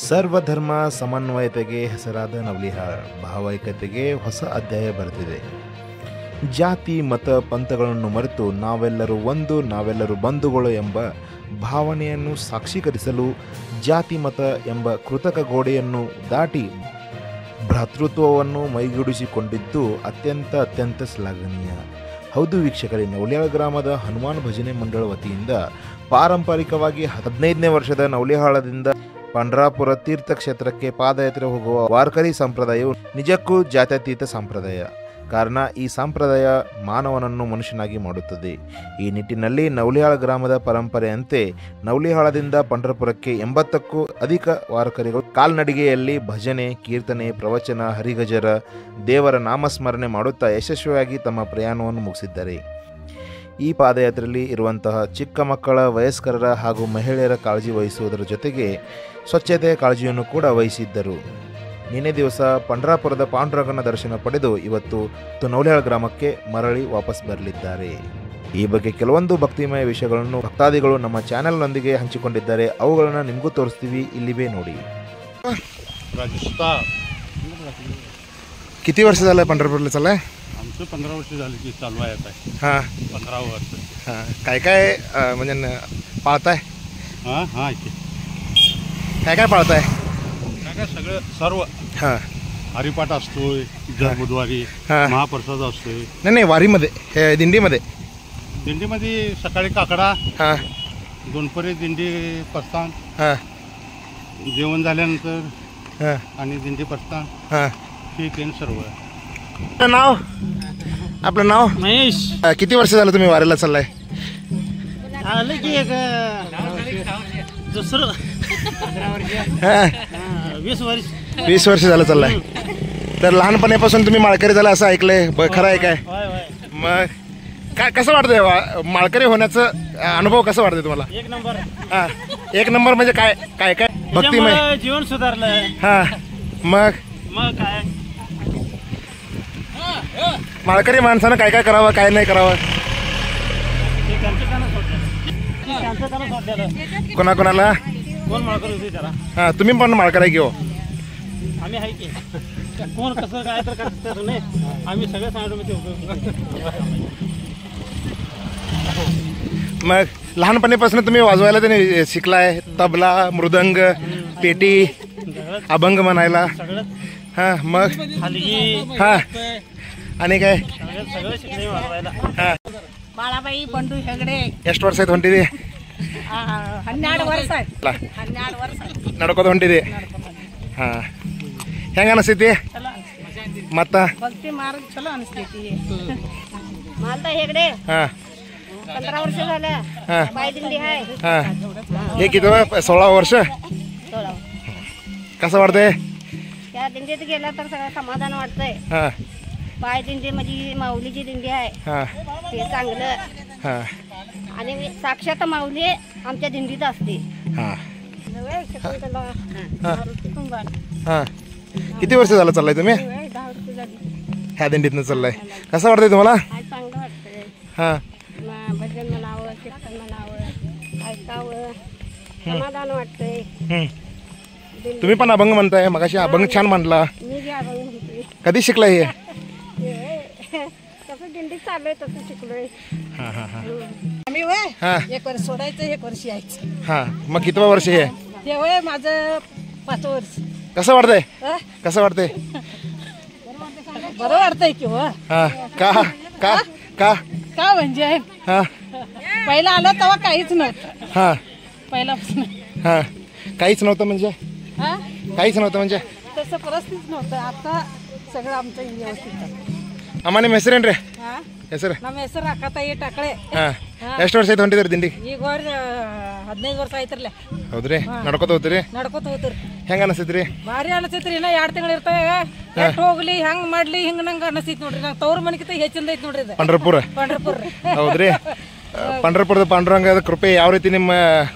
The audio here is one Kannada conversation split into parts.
ಸರ್ವಧರ್ಮ ಸಮನ್ವಯತೆಗೆ ಹೆಸರಾದ ನವಲಿಹಾಳ್ ಭಾವೈಕ್ಯತೆಗೆ ಹೊಸ ಅಧ್ಯಾಯ ಬರೆದಿದೆ. ಜಾತಿ ಮತ ಪಂಥಗಳನ್ನು ಮರೆತು ನಾವೆಲ್ಲರೂ ಒಂದು, ನಾವೆಲ್ಲರೂ ಬಂಧುಗಳು ಎಂಬ ಭಾವನೆಯನ್ನು ಸಾಕ್ಷೀಕರಿಸಲು ಜಾತಿ ಮತ ಎಂಬ ಕೃತಕ ಗೋಡೆಯನ್ನು ದಾಟಿ ಭ್ರಾತೃತ್ವವನ್ನು ಮೈಗೂಡಿಸಿಕೊಂಡಿದ್ದು ಅತ್ಯಂತ ಶ್ಲಾಘನೀಯ. ಹೌದು ವೀಕ್ಷಕರೇ, ನವಲಿಹಾಳ್ ಗ್ರಾಮದ ಹನುಮಾನ್ ಭಜನೆ ಮಂಡಳ ವತಿಯಿಂದ ಪಾರಂಪರಿಕವಾಗಿ 15ನೇ ವರ್ಷದ ನವಲಿಹಾಳದಿಂದ ಪಂಡ್ರಾಪುರ ತೀರ್ಥಕ್ಷೇತ್ರಕ್ಕೆ ಪಾದಯಾತ್ರೆ ಹೋಗುವ ವಾರ್ಕರಿ ಸಂಪ್ರದಾಯವು ನಿಜಕ್ಕೂ ಜಾತ್ಯತೀತ ಸಂಪ್ರದಾಯ. ಕಾರಣ, ಈ ಸಂಪ್ರದಾಯ ಮಾನವನನ್ನು ಮನುಷ್ಯನಾಗಿ ಮಾಡುತ್ತದೆ. ಈ ನಿಟ್ಟಿನಲ್ಲಿ ನವಲಿಹಾಳ್ ಗ್ರಾಮದ ಪರಂಪರೆಯಂತೆ ನವಲಿಹಾಳದಿಂದ ಪಂಡ್ರಾಪುರಕ್ಕೆ 80ಕ್ಕೂ ಅಧಿಕ ವಾರಕರಿಗಳು ಕಾಲ್ನಡಿಗೆಯಲ್ಲಿ ಭಜನೆ, ಕೀರ್ತನೆ, ಪ್ರವಚನ, ಹರಿಗಜರ, ದೇವರ ನಾಮಸ್ಮರಣೆ ಮಾಡುತ್ತಾ ಯಶಸ್ವಿಯಾಗಿ ತಮ್ಮ ಪ್ರಯಾಣವನ್ನು ಮುಗಿಸಿದ್ದಾರೆ. ಈ ಪಾದಯಾತ್ರೆಯಲ್ಲಿ ಇರುವಂತಹ ಚಿಕ್ಕ ಮಕ್ಕಳ, ವಯಸ್ಕರ ಹಾಗೂ ಮಹಿಳೆಯರ ಕಾಳಜಿ ವಹಿಸುವುದರ ಜೊತೆಗೆ ಸ್ವಚ್ಛತೆಯ ಕಾಳಜಿಯನ್ನು ಕೂಡ ವಹಿಸಿದ್ದರು. ನಿನ್ನೆ ದಿವಸ ಪಂಡ್ರಾಪುರದ ಪಾಂಡುರಂಗನ ದರ್ಶನ ಪಡೆದು ಇವತ್ತು ನವಲಿಹಾಳ್ ಗ್ರಾಮಕ್ಕೆ ಮರಳಿ ವಾಪಸ್ ಬರಲಿದ್ದಾರೆ. ಈ ಬಗ್ಗೆ ಕೆಲವೊಂದು ಭಕ್ತಿಮಯ ವಿಷಯಗಳನ್ನು ಭಕ್ತಾದಿಗಳು ನಮ್ಮ ಚಾನೆಲ್ನೊಂದಿಗೆ ಹಂಚಿಕೊಂಡಿದ್ದಾರೆ. ಅವುಗಳನ್ನು ನಿಮಗೂ ತೋರಿಸ್ತೀವಿ, ಇಲ್ಲಿವೇ ನೋಡಿ. किती वर्ष झालं पंढरपूरला चाललंय? आमचं 15 वर्ष झाली की चालू आहे आता. हां 15 वर्ष. हां काय काय म्हणजे पाळताय? हां हां काय काय पाळताय? काय सगळं सर्व. हां हरिपाठ असतोय दर बुधवारी, हां महाप्रसाद असतोय. नाही वारीमध्ये, हे दिंडीमध्ये. दिंडीमध्ये सकाळी काकडा, हां दोनपरी दिंडी प्रस्थान, हां जेवण झाल्यानंतर हां आणि दिंडी प्रस्थान हां हे तीन सर्व. आपलं नाव? महेश. किती वर्ष झालं तुम्ही वारीला चाललाय? आलं की एक दुसरं 20 वर्ष झालं चाललाय. तर लहानपणापासून तुम्ही माळकरी झाला असं ऐकलंय, खरं आहे काय? मग काय कसं वाटतंय माळकरी होण्याचं अनुभव कसा वाटतंय तुम्हाला? एक नंबर. हां एक नंबर म्हणजे काय काय काय भक्तिमय जीवन सुधारलं. हां मग काय माळकरी माणसानं काय काय करावं, काय नाही करावं? कोणाकोणाला? कोण माळकर होते त्याला? हां तुम्ही पण माळकर आहे घेऊ? आम्ही आहे की कोण कसं काय तर करत नाही, आम्ही सगळं सांगतो. मग लहानपणीपासून तुम्ही वाजवायला त्याने शिकलाय? तबला, मृदंग, पेटी, अभंग म्हणायला? हां मग हलगी, हां आणि काय? सगळं शिकले वाजवायला. ಹಾಂ ಬಾಳಾಬಾಯಿ ಬಂಡು ಹೆಗಡೆ. ಎಷ್ಟು ವರ್ಷ ಆಯ್ತು ಹೊಂಟಿದೆ? 12 ವರ್ಷ ಆಯ್ತು. 12 ವರ್ಷ ನಡ್ಕೋತ ಹೊಂಟಿದೆ. ಹಾಂ ಹೆಂಗೆ ಅನಿಸ್ತೈತಿ ಮತ್ತ? ಭಕ್ತಿ ಮಾರ್ಗ ಚಲೋ ಅನಿಸ್ತೈತಿ. मालदा हेगडे. हां 15 वर्ष झालं. हां पायदिंडी आहे. हां हे किती 16 वर्ष? 16. कसं वाटतंय? त्या दिंडीत गेला तर सगळं समाधान वाटतंय. हां पायदिंडी म्हणजे माऊलीची दिंडी आहे. हां ते चांगलं. हां आणि साक्षात माऊली आमच्या दिंडीत असते. हां कुंभार. हां किती वर्ष झालं चाललाय तुम्ही? 10 वर्ष झाली. ह्या दिंडीतनं चाललाय. कसं वाटतंय तुम्हाला? आज चांगलं वाटतंय. हां भजन म्हणावं, कीर्तन म्हणावं, ऐकावं, समाधान वाटतंय. तुम्ही पण अभंग म्हणताय, मगाशी अभंग छान म्हणला. मी जे अभंग म्हणते कधी शिकलाय हे? तसं दिंडीत चाललोय, तसं शिकलोय. हां हां हां आम्ही वय हां 1 वर्ष सोडायचं, 1 वर्ष यायचं. हां मग कितवं वर्ष हे? ते वय माझं 5 वर्ष. कसं वाटतंय? कसं वाटतंय? बरं वाटतंय की हो. हां का का का का म्हणजे हां पहिला आलो तेव्हा काहीच नव्हतं. हां पहिल्यापासून हां काहीच नव्हतं म्हणजे? हा काहीच नव्हतं म्हणजे? तसं परिस्थितीच नव्हतं. आता सगळं आमचं व्यवस्थित आहे. ಅಮ್ಮನ ಹೆಸರೇನ್ರಿ? ಹಾ ಹೆಸರು? ನಮ್ಮ ಹೆಸರು ರಾಕತಾಯಿ ಟಕಳೆ. ಹಾಂ ಎಷ್ಟು ವರ್ಷ ಆಯ್ತು ಹೊಂಟಿದ್ರಿ ದಿಂಡಿ? ಈಗ 15 ವರ್ಷ ಆಯ್ತಿರ್ಲೆ. ಹೌದ್ರಿ? ನಡ್ಕೋತ ಹೋಗ್ತೀರಿ? ನಡ್ಕೋತ ಹೋಗ್ತೀರಿ. ಹೆಂಗೆ ಅನಿಸ್ತೈತ್ರಿ? ಭಾರಿ ಅನಿಸ್ತೈತ್ರಿ. ಇನ್ನ 2 ತಿಂಗಳು ಇರ್ತವೆ. ಎಷ್ಟು ಹೋಗ್ಲಿ ಹೆಂಗ್ ಮಾಡ್ಲಿ ಹಿಂಗ ನಂಗೆ ಅನಿಸ್ತೈತಿ ನೋಡ್ರಿ. ನಂಗೆ ತವ್ರ ಮನೆಗಿಂತ ಹೆಚ್ಚಿಂದ ಐತಿ ನೋಡ್ರಿ ಇದು ಪಂಡ್ರಪುರ. ಪಂಡ್ರಪುರ. ಹೌದ್ರಿ? ಪಂಡ್ರಪುರದ ಪಾಂಡುರಂಗದ ಕೃಪೆ ಯಾವ ರೀತಿ ನಿಮ್ಮ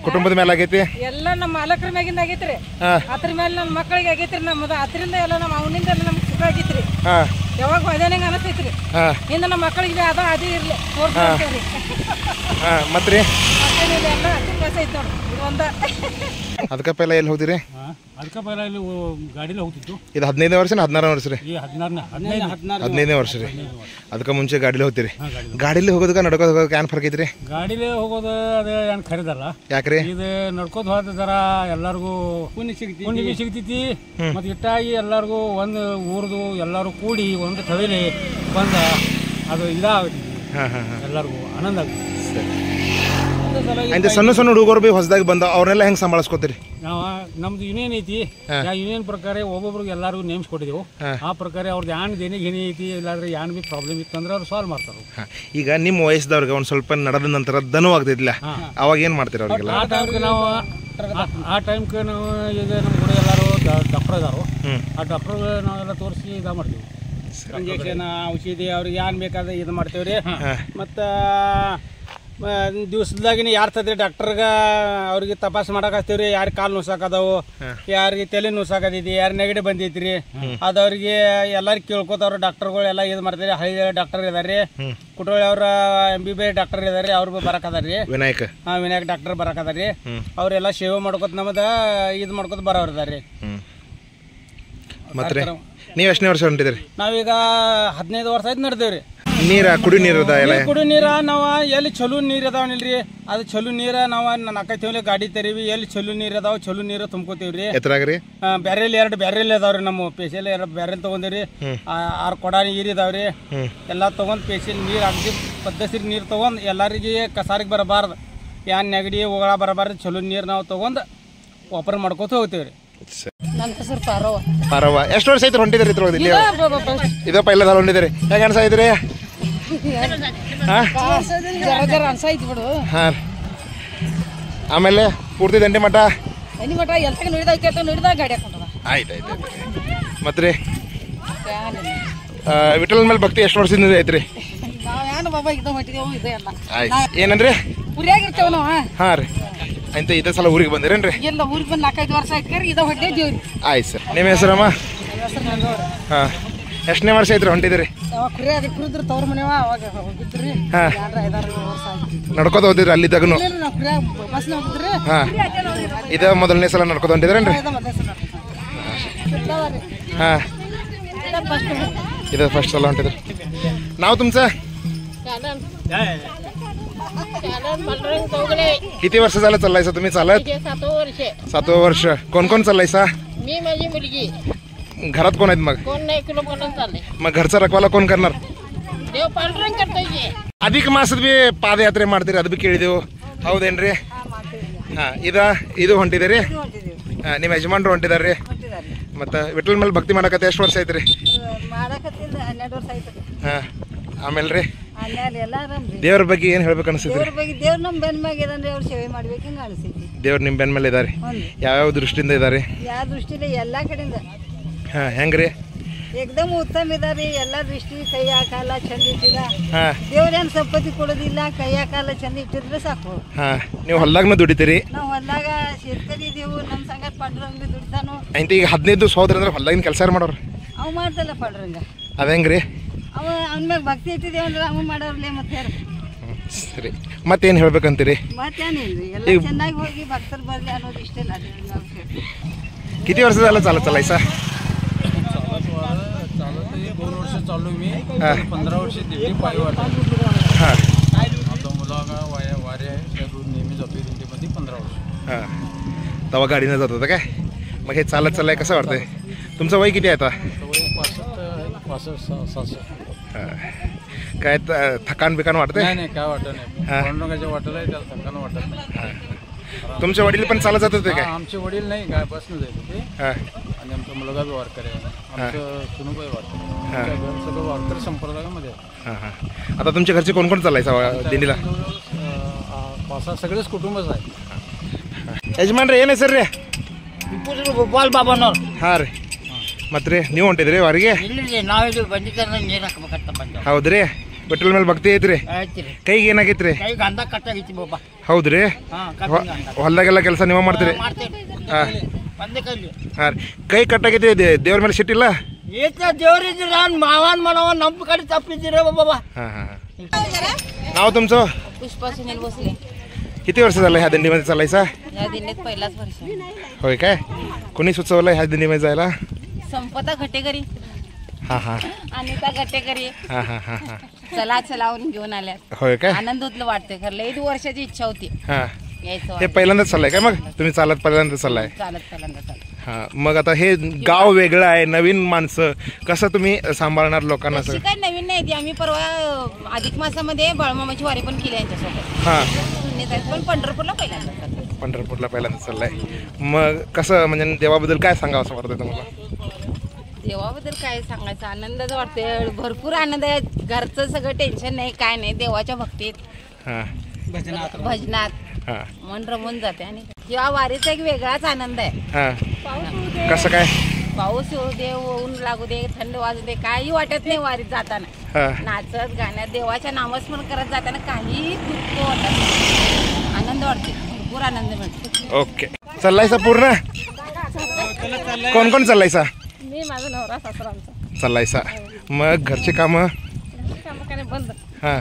ಕುಟುಂಬದ ಮೇಲೆ ಆಗೈತಿ? ಎಲ್ಲ ನಮ್ಮ ಮಾಲಕರ ಮ್ಯಾಗಿಂದ ಆಗೈತ್ರಿ. ಹಾಂ ಅದ್ರ ಮೇಲೆ ನಮ್ಮ ಮಕ್ಕಳಿಗೆ ಆಗೈತ್ರಿ. ನಮ್ಮದು ಅದರಿಂದ ಎಲ್ಲ ನಮ್ಮ ಅವನಿಂದ ಎಲ್ಲ ನಮ್ಗೆ ಸುಖ ಆಗೈತ್ರಿ. ಹಾಂ ಯಾವಾಗ ಹೊದೇನಂಗೆ ಅನಿಸ್ತೈತ್ರಿ. ಹಾಂ ಇಂದ ನಮ್ಮ ಮಕ್ಕಳಿಗೆ ಅದೇ ಇರ್ಲಿ ತೋರಿಸ್ರಿ. ಹಾಂ ಮತ್ತೆ ರೀ ಮತ್ತೇನಿಲ್ಲ, ಎಲ್ಲ ಅತಿ ಕೆಲಸ ಐತಿ ನೋಡ್ರಿ. ಇದು ಒಂದ ಅದಕ್ಕೆ ಪೈಲ ಎಲ್ಲಿ ಹೋದಿರಿ? ಅದಕ್ಕೆ ಪೈಲ ಇಲ್ಲಿ ಗಾಡಿಲೇ ಹೋಗ್ತಿತ್ತು. ಇದು 15ನೇ ವರ್ಷ 16ನೇ ವರ್ಷ ರೀ? ಈ 15ನೇ ವರ್ಷ ರೀ. ಅದಕ್ಕೆ ಮುಂಚೆ ಗಾಡಿಲಿ ಹೋಗ್ತೀರಿ? ಗಾಡಿಲಿ ಹೋಗೋದಕ್ಕೆ ನಡ್ಕೋದು ಹೋಗೋದಕ್ಕೆ ಏನು ಫರ್ಕ್ ಐತ್ರಿ? ಗಾಡಿಲೇ ಹೋಗೋದು ಅದೇ ಏನು ಖರೀದಲ್ಲ. ಯಾಕ್ರಿ? ಇದು ನಡ್ಕೋತ ಹೋದ ಎಲ್ಲರಿಗೂ ಪುಣ್ಯ ಸಿಗ್ತೈತಿ. ಮತ್ತು ಇಟ್ಟಾಗಿ ಎಲ್ಲರಿಗೂ ಒಂದು ಊರ್ದು ಎಲ್ಲರೂ ಕೂಡಿ ಒಂದು ಕವಿಲಿ ಬಂದ ಅದು ಇದಾಗೈತಿ. ಎಲ್ಲರಿಗೂ ಆನಂದ ಆಗುತ್ತೆ. ಅಂದ್ರೆ ಸಣ್ಣ ಸಣ್ಣ ಹುಡುಗರು ಬಿ ಹೊಸದಾಗಿ ಬಂದ ಅವ್ರನ್ನೆಲ್ಲ ಹೆಂಗೆ ಸಂಭಾಳಿಸ್ಕೋತೀರಿ? ನಾವು ನಮ್ದು ಯೂನಿಯನ್ ಐತಿ. ಆ ಯೂನಿಯನ್ ಪ್ರಕಾರ ಒಬ್ಬೊಬ್ರಿಗೆ ಎಲ್ಲರಿಗೂ ನೇಮ್ಸ್ ಕೊಟ್ಟಿದ್ದೆವು. ಆ ಪ್ರಕಾರ ಅವ್ರದ್ದು ಯಾನ್ ದೇನಿಗೆ ಏನೇ ಐತಿ ಇಲ್ಲಾಂದ್ರೆ ಯಾನ್ ಬಿ ಪ್ರಾಬ್ಲಮ್ ಇತ್ತು ಅಂದ್ರೆ ಅವ್ರು ಸಾಲ್ವ್ ಮಾಡ್ತಾರೆ. ಈಗ ನಿಮ್ಮ ವಯಸ್ಸದವ್ರಿಗೆ ಒಂದು ಸ್ವಲ್ಪ ನಡೆದ ನಂತರ ದನು ಆಗ್ತಿದ್ದಿಲ್ಲ, ಅವಾಗ ಏನು ಮಾಡ್ತೀರಿ ಅವ್ರಿಗೆಲ್ಲ? ಆ ಟೈಮ್ಗೆ ನಾವು ಈಗ ನಮ್ಮ ಕೂಡ ಎಲ್ಲರೂ ಡಾಕ್ಟರ್ ಇದಾರು. ಆ ಡಾಕ್ಟರ್ ನಾವೆಲ್ಲ ತೋರಿಸಿ ಇದು ಮಾಡ್ತೀವಿ. ಇಂಜೆಕ್ಷನ್ ಔಷಧಿ ಅವ್ರಿಗೆ ಏನ್ ಬೇಕಾದ್ರೆ ಇದು ಮಾಡ್ತೇವ್ರಿ. ಮತ್ತು ದಿವಸದಾಗಿನ ಯಾರು ತದ್ರಿ ಡಾಕ್ಟರ್ಗ ಅವ್ರಿಗೆ ತಪಾಸ್ ಮಾಡಕ್ ಹಚ್ತೇವ್ರಿ. ಯಾರು ಕಾಲು ನುಸಾಕದವು, ಯಾರಿಗೆ ತಲೆ ನುಸಾಕದೈತಿ, ಯಾರು ನೆಗಡಿ ಬಂದೈತ್ರಿ ಅದವ್ರಿಗೆ ಎಲ್ಲರಿಗೆ ಕೇಳ್ಕೊತವ್ರು. ಡಾಕ್ಟರ್ಗಳು ಎಲ್ಲ ಇದು ಮಾಡ್ತಾರೆ. ಹಳ್ಳಿ ಡಾಕ್ಟರ್ ಇದಾರೆ, ಕುಟೋಳಿ ಅವ್ರ MBBS ಡಾಕ್ಟರ್ ಇದಾರೆ, ಅವ್ರು ಬರಕದಾರ್ರಿ. ವಿನಾಯಕ್ ಡಾಕ್ಟರ್ ಬರಕದಾರ್ರಿ. ಅವ್ರೆಲ್ಲ ಸೇವೆ ಮಾಡ್ಕೊತ ನಮ್ದ ಇದು ಮಾಡ್ಕೊತ ಬರೋರು ಇದಾರ್ರಿ. ಮತ್ತೆ ನೀವು ಎಷ್ಟನೇ ವರ್ಷ ಹೊಂಟಿದ್ರಿ? ನಾವೀಗ 15 ವರ್ಷ ಆಯ್ತು ನಡೆದೇವ್ರಿ. ನೀರ ಕುಡಿ ನೀರು ಕುಡಿ ನೀರ ನಾವು ಎಲ್ಲಿ ಚಲೋ ನೀರು ಅದಾವನಿಲ್ರಿ, ಅದು ಚಲೋ ನೀರ ನಾವು ನಾಲ್ಕೈದು ಗಾಡಿ ತರೀವಿ. ಎಲ್ಲಿ ಚಲೋ ನೀರು ಅದಾವ ಚಲೋ ನೀರು ತುಂಬ್ಕೋತೀವ್ರಿ. ಎತ್ತರಾಗ್ರಿ ಬ್ಯಾರೆಲ್ 2 ಬ್ಯಾರೆಲ್ ಅದಾವ್ರಿ. ನಮ್ಮ ಪೇಶಲ್ 2 ಬ್ಯಾರೆಲ್ ತಗೊಂಡಿರಿ. 6 ಕೊಡ ನೀರು ಇದಾವ್ರಿ. ಎಲ್ಲ ತಗೊಂಡ್ ಪೇಶಲ್ ನೀರು ಅಗದಿ ಪದ್ಧತಿ ನೀರು ತಗೊಂಡ್ ಎಲ್ಲರಿಗೆ ಕಸಾರಿಗೆ ಬರಬಾರ್ದು, ಏನ್ ನೆಗಡಿ ಹೋಗಳ ಬರಬಾರ್ದು. ಚಲೋ ನೀರು ನಾವು ತಗೊಂಡ್ ವಾಪರ್ ಮಾಡ್ಕೋತ ಹೋಗ್ತೇವ್ರಿ. ನನ್ನ ಹೆಸರು ಪಾರವ್ವ. ಪಾರವ್ವ, ಎಷ್ಟು ವರ್ಷ ಐತ್ರಿ ಹೊಂಟಿದ್ರಿ ಇದ್ರೊಳಗೆ? ಇದ ಪೈಲದ ಹೊಂಟಿದ್ರಿ, ಹೇಗೆ ಅನ್ಸಾಯ್ತ್ರಿ? ಜರ ಅನ್ಸಾಯ್ತು ಬಿಡು. ಹಾಂ, ಆಮೇಲೆ ಪೂರ್ತಿ ದಂಡಿ ಮಠ ಎಲ್ತಾಗ ನೋಡಿದಾಗ ಗಾಡಿ ಹಾಕೊಂಡ. ಆಯ್ತು ಆಯ್ತು ಆಯ್ತು. ಮತ್ತೆ ರೀ ವಿಠಲ್ ಮೇಲೆ ಭಕ್ತಿ ಎಷ್ಟು ವರ್ಷದಿಂದ ಐತ್ರಿ? ನಾವೇನು ಬಾಬಾ ಇದು ಹೊಟ್ಟಿದೇವು ಇದೆ ಎಲ್ಲ. ಆಯ್ತು, ಏನಂದ್ರಿ? ಊರಿಯಾಗಿರ್ತೇವ ನಾವು. ಹಾಂ ರೀ, ಅಂತ ಇದೇ ಸಲ ಊರಿಗೆ ಬಂದಿರೇನ್ರಿ? ಎಲ್ಲ ಊರಿಗೆ ಬಂದು 4-5 ವರ್ಷ ಆಯ್ತು. ಇದು ಹೊಟ್ಟಿದ್ದೇವ್ರಿ. ಆಯ್ತು ಸರ್. ನಿಮ್ಮ ಹೆಸರಮ್ಮ? ಹಾಂ, ಎಷ್ಟನೇ ವರ್ಷ ಐತ್ರಿ ಹೊಂಟಿದ್ರಿ? ಕುರಿ ಅದಕ್ಕೆ ಕುರಿದ್ರು ತವ್ರ ಮನೆವ ಅವಾಗ ಹೋಗಿದ್ರಿ. ಹಾಂ, 5-6 ವರ್ಷ ಆಯ್ತು. ನಡ್ಕೋತ ಹೋದಿದ್ರಿ ಅಲ್ಲಿದ್ದಾಗನು? ನಾವು ಕುರಿ ಬಸ್ನ ಹೋಗಿದ್ರಿ. ಹಾಂ, ಇದೇ ಮೊದಲನೇ ಸಲ ನಡ್ಕೋತ ಹೊಂಟಿದ್ರೇನ್ರಿ? ಹಾಂ, ಇದು ಫಸ್ಟ್ ಸಲ ಹೊಂಟಿದ್ರಿ. ನಾವು तुमचं किती वर्ष झालं चाललायसा तुम्ही चालत? 7वं वर्ष. कोण कोण चाललायसा? मी माझी मुलगी. घरात कोण आहेत मग? कोण नाही किलो बनवून चालले. मग घरचा रखवाला कोण करणार? देव पांढरंग करतोय. अधिक ಮಾಸದ ಬಿ ಪಾದಯಾತ್ರೆ ಮಾಡ್ತೀರಿ, ಅದು ಬಿ ಕೇಳಿದೆವು, ಹೌದೇನ್ರಿ? ಹಾಂ, ಇದು ಹೊಂಟಿದ್ದೀರಿ? ಹಾಂ, ನಿಮ್ಮ ಯಜಮಾನ್ರು ಹೊಂಟಿದಾರ್ರಿ? ಮತ್ತು ವಿಠಲ್ ಮೇಲೆ ಭಕ್ತಿ ಮಾಡಕತ್ತೆ ಎಷ್ಟು ವರ್ಷ ಐತ್ರಿ? 12 ವರ್ಷ ಆಯ್ತು. ಹಾಂ, ಆಮೇಲೆ ರೀ ದೇವ್ರ ಬಗ್ಗೆ ಏನು ಹೇಳ್ಬೇಕು ಅನಿಸ್ತೈತಿ? ದೇವ್ರ ನಮ್ಮ ಬೆನ್ ಮ್ಯಾಗ ಇದಾನ್ರಿ, ಅವ್ರು ಸೇವೆ ಮಾಡ್ಬೇಕು ಹಿಂಗೆ ಅನಿಸ್ತೈತಿ. ದೇವ್ರು ನಿಮ್ಮ ಬೆನ್ ಮೇಲೆ ಇದಾರೆ? ಯಾವ್ಯಾವ ದೃಷ್ಟಿಯಿಂದ ಇದಾರೆ? ಯಾವ ದೃಷ್ಟಿಯಿಂದ ಎಲ್ಲಾ ಕಡೆಯಿಂದ. ಹಾಂ, ಹೆಂಗ್ರಿ? ಏಕದಮ್ ಉತ್ತಮ ಇದಾರಿ. ಎಲ್ಲ ದೃಷ್ಟಿ ಕೈಯ ಕಾಲ ಚಂದ ಇಟ್ಟಿದ. ಹಾಂ, ದೇವ್ರೇನು ಸಂಪತ್ತಿ ಕೊಡೋದಿಲ್ಲ, ಕೈಯ ಕಾಲ ಚಂದ ಇಟ್ಟಿದ್ರೆ ಸಾಕು. ಹಾಂ, ನೀವು ಹೊಲ್ದಾಗನು ದುಡಿತೀರಿ? ನಾವು ಹೊಲ್ದಾಗ ಶೇರ್ಕರಿ ಇದೀವು, ನಮ್ಮ ಸಂಗಟ ಪಾಂಡುರಂಗ ದುಡಿತಾನು. ಅಂತ ಈಗ 15 ದಿವಸ ಹೋದ್ರಂದ್ರೆ ಹೊಲ್ದಾಗಿನ ಕೆಲಸ ಯಾರು ಮಾಡೋರು? ಅವು ಮಾಡ್ತಲ್ಲ ಪಾಂಡುರಂಗ. ಅದು ಹೆಂಗ್ರಿ? ಅವ ಅವನ ಮ್ಯಾಗ ಭಕ್ತಿ ಇಟ್ಟಿದೇವ ಅಂದ್ರೆ ಅವ ಮಾಡೋರ್ಲೆ. ಮತ್ತೆ ಯಾರು? ಸರಿ, ಮತ್ತೇನು ಹೇಳ್ಬೇಕಂತೀರಿ? ಮತ್ತೇನಿಲ್ರಿ, ಎಲ್ಲ ಚೆನ್ನಾಗಿ ಹೋಗಿ ಭಕ್ತರು ಬರ್ಲಿ ಅನ್ನೋದು ಇಷ್ಟೇ. किती वर्ष झालं चालायचा? 2 वर्ष चालू मी. 15 वर्ष दिंडी पायी वाटत. हां, आता मुलागा वारे आहे, नेहमी जातोय दिंडीमध्ये 15 वर्ष. हां, तेव्हा गाडीनं जात होतं काय? मग हे चालत चाललंय कसं वाटतंय? तुमचं वय किती आहे आता? वय 65-66. हां, काय थकान बिकान वाटतंय? नाही काय वाटत नाही. पांडुरंगाच्या वाटेला आहे, त्याला थकान वाटत नाही. तुमचे वडील पण चालत जात होते काय? आमचे वडील नाही, काय बसनं जात होते. हां, आणि आमचा मुलगा बी वारकर आहे, आमचं सुनूबाई वारकर. सगळं वारकर संप्रदायामध्ये. हां हां, आता तुमच्या घरचे कोण कोण चाललायचा दिंडीला? 5-6 सगळेच कुटुंबच आहे. ಯಜಮಾನ್ರಿ ಏನು ಹೆಸರು ರೀ? ಗೋಪಾಲ್ ಬಾಬಾನವ್ರು. ಹಾಂ ರೀ, ಮತ್ತೆ ರೀ ನೀವು ಹೊಂಟಿದ್ರಿ ವಾರಿಗೆ? ಇಲ್ಲರಿ, ನಾವಿದು ಬಂದಿದ್ದಾರ ನೀರು ಹಾಕ್ಬೇಕಂತ ಬಂದ. ಹೌದ್ರಿ, ವಿಠಲ್ ಮೇಲೆ ಭಕ್ತಿ ಐತ್ರಿ? ಆಯ್ತ್ರಿ. ಕೈಗೆ ಏನಾಗೈತ್ರಿ? ಕೈ ಗಂಧ ಕಟ್ಟಾಗೈತಿ ಬಾಬಾ. ಹೌದ್ರಿ, ಹೊಲ್ದಾಗೆಲ್ಲ ಕೆಲಸ ನೀವು ಮಾಡ್ತೀರಿ? ಹಾಂ, ಒಂದೇ ಕೈಲಿ. ಹಾಂ ರೀ, ಕೈ ಕಟ್ಟಾಗೈತಿ, ದೇವ್ರ ಮೇಲೆ ಸಿಟ್ಟಿಲ್ಲ? ಏತ ದೇವ್ರಿದ್ದೀರ ಮಾವನ್ ಮಾಡವ ನಮ್ಮ ಕಡೆ ತಪ್ಪಿದ್ದೀರ बाबा. हां हां, नाव तुमचं? पुष्पा सुनील भोसले. किती वर्ष झालं ह्या दिंडीमध्ये चालायचा? या दिंडीत पहिलाच वर्ष. होय काय? कोणी सुचवलं ह्या दिंडीमध्ये जायला? संपदा घटेकरी हां हां अनिता घटेकरी हां हां हां हां चला चलावून घेऊन आल्यात. होय काय? आनंद होतलं वाटतंय खरं. लई वर्षाची इच्छा होती हां यायचं. हे पहिल्यांदाच चाललंय काय? मग तुम्ही चालत पहिल्यांदाच चाललाय? चालत पहिल्यांदा चालत. हां मग आता हे गाव वेगळं आहे, नवीन माणसं, कसं तुम्ही सांभाळणार लोकांना तशी सगळं? काय नवीन नाही ती. आम्ही परवा अधिक मासामध्ये बाळमामाची वारी पण केली यांच्यासोबत. हां सुन्नीत आहेत, पण पंढरपूरला पहिल्यांदा चाललो. पंढरपूरला पहिल्यांदा चाललाय. मग कसं म्हणजे देवाबद्दल काय सांगावं असं वाटतं तुम्हाला? देवाबद्दल काय सांगायचं, आनंदच वाटते. भरपूर आनंद आहे. घरचं सगळं टेन्शन नाही, काय नाही. देवाच्या भक्तीत हां भजनात हां मन रमून जाते. आणि या वारीचा एक वेगळाच आनंद आहे. हां कसं काय? पाऊस येऊ दे, ऊन लागू दे, थंड वाजू दे, काही वाटत नाही वारीत जाताना. हां नाचत गाण्यात देवाच्या नामस्मरण करत जाताना काही दुःख वाटत नाही. आनंद वाटते, भरपूर आनंद मिळतो. ओके चाललायसा पूर्ण? कोण कोण चाललायसा? मी माझा नवरा सासरा आमचा चाललायसा. मग घरचे कामं? कामं काय बंद. हां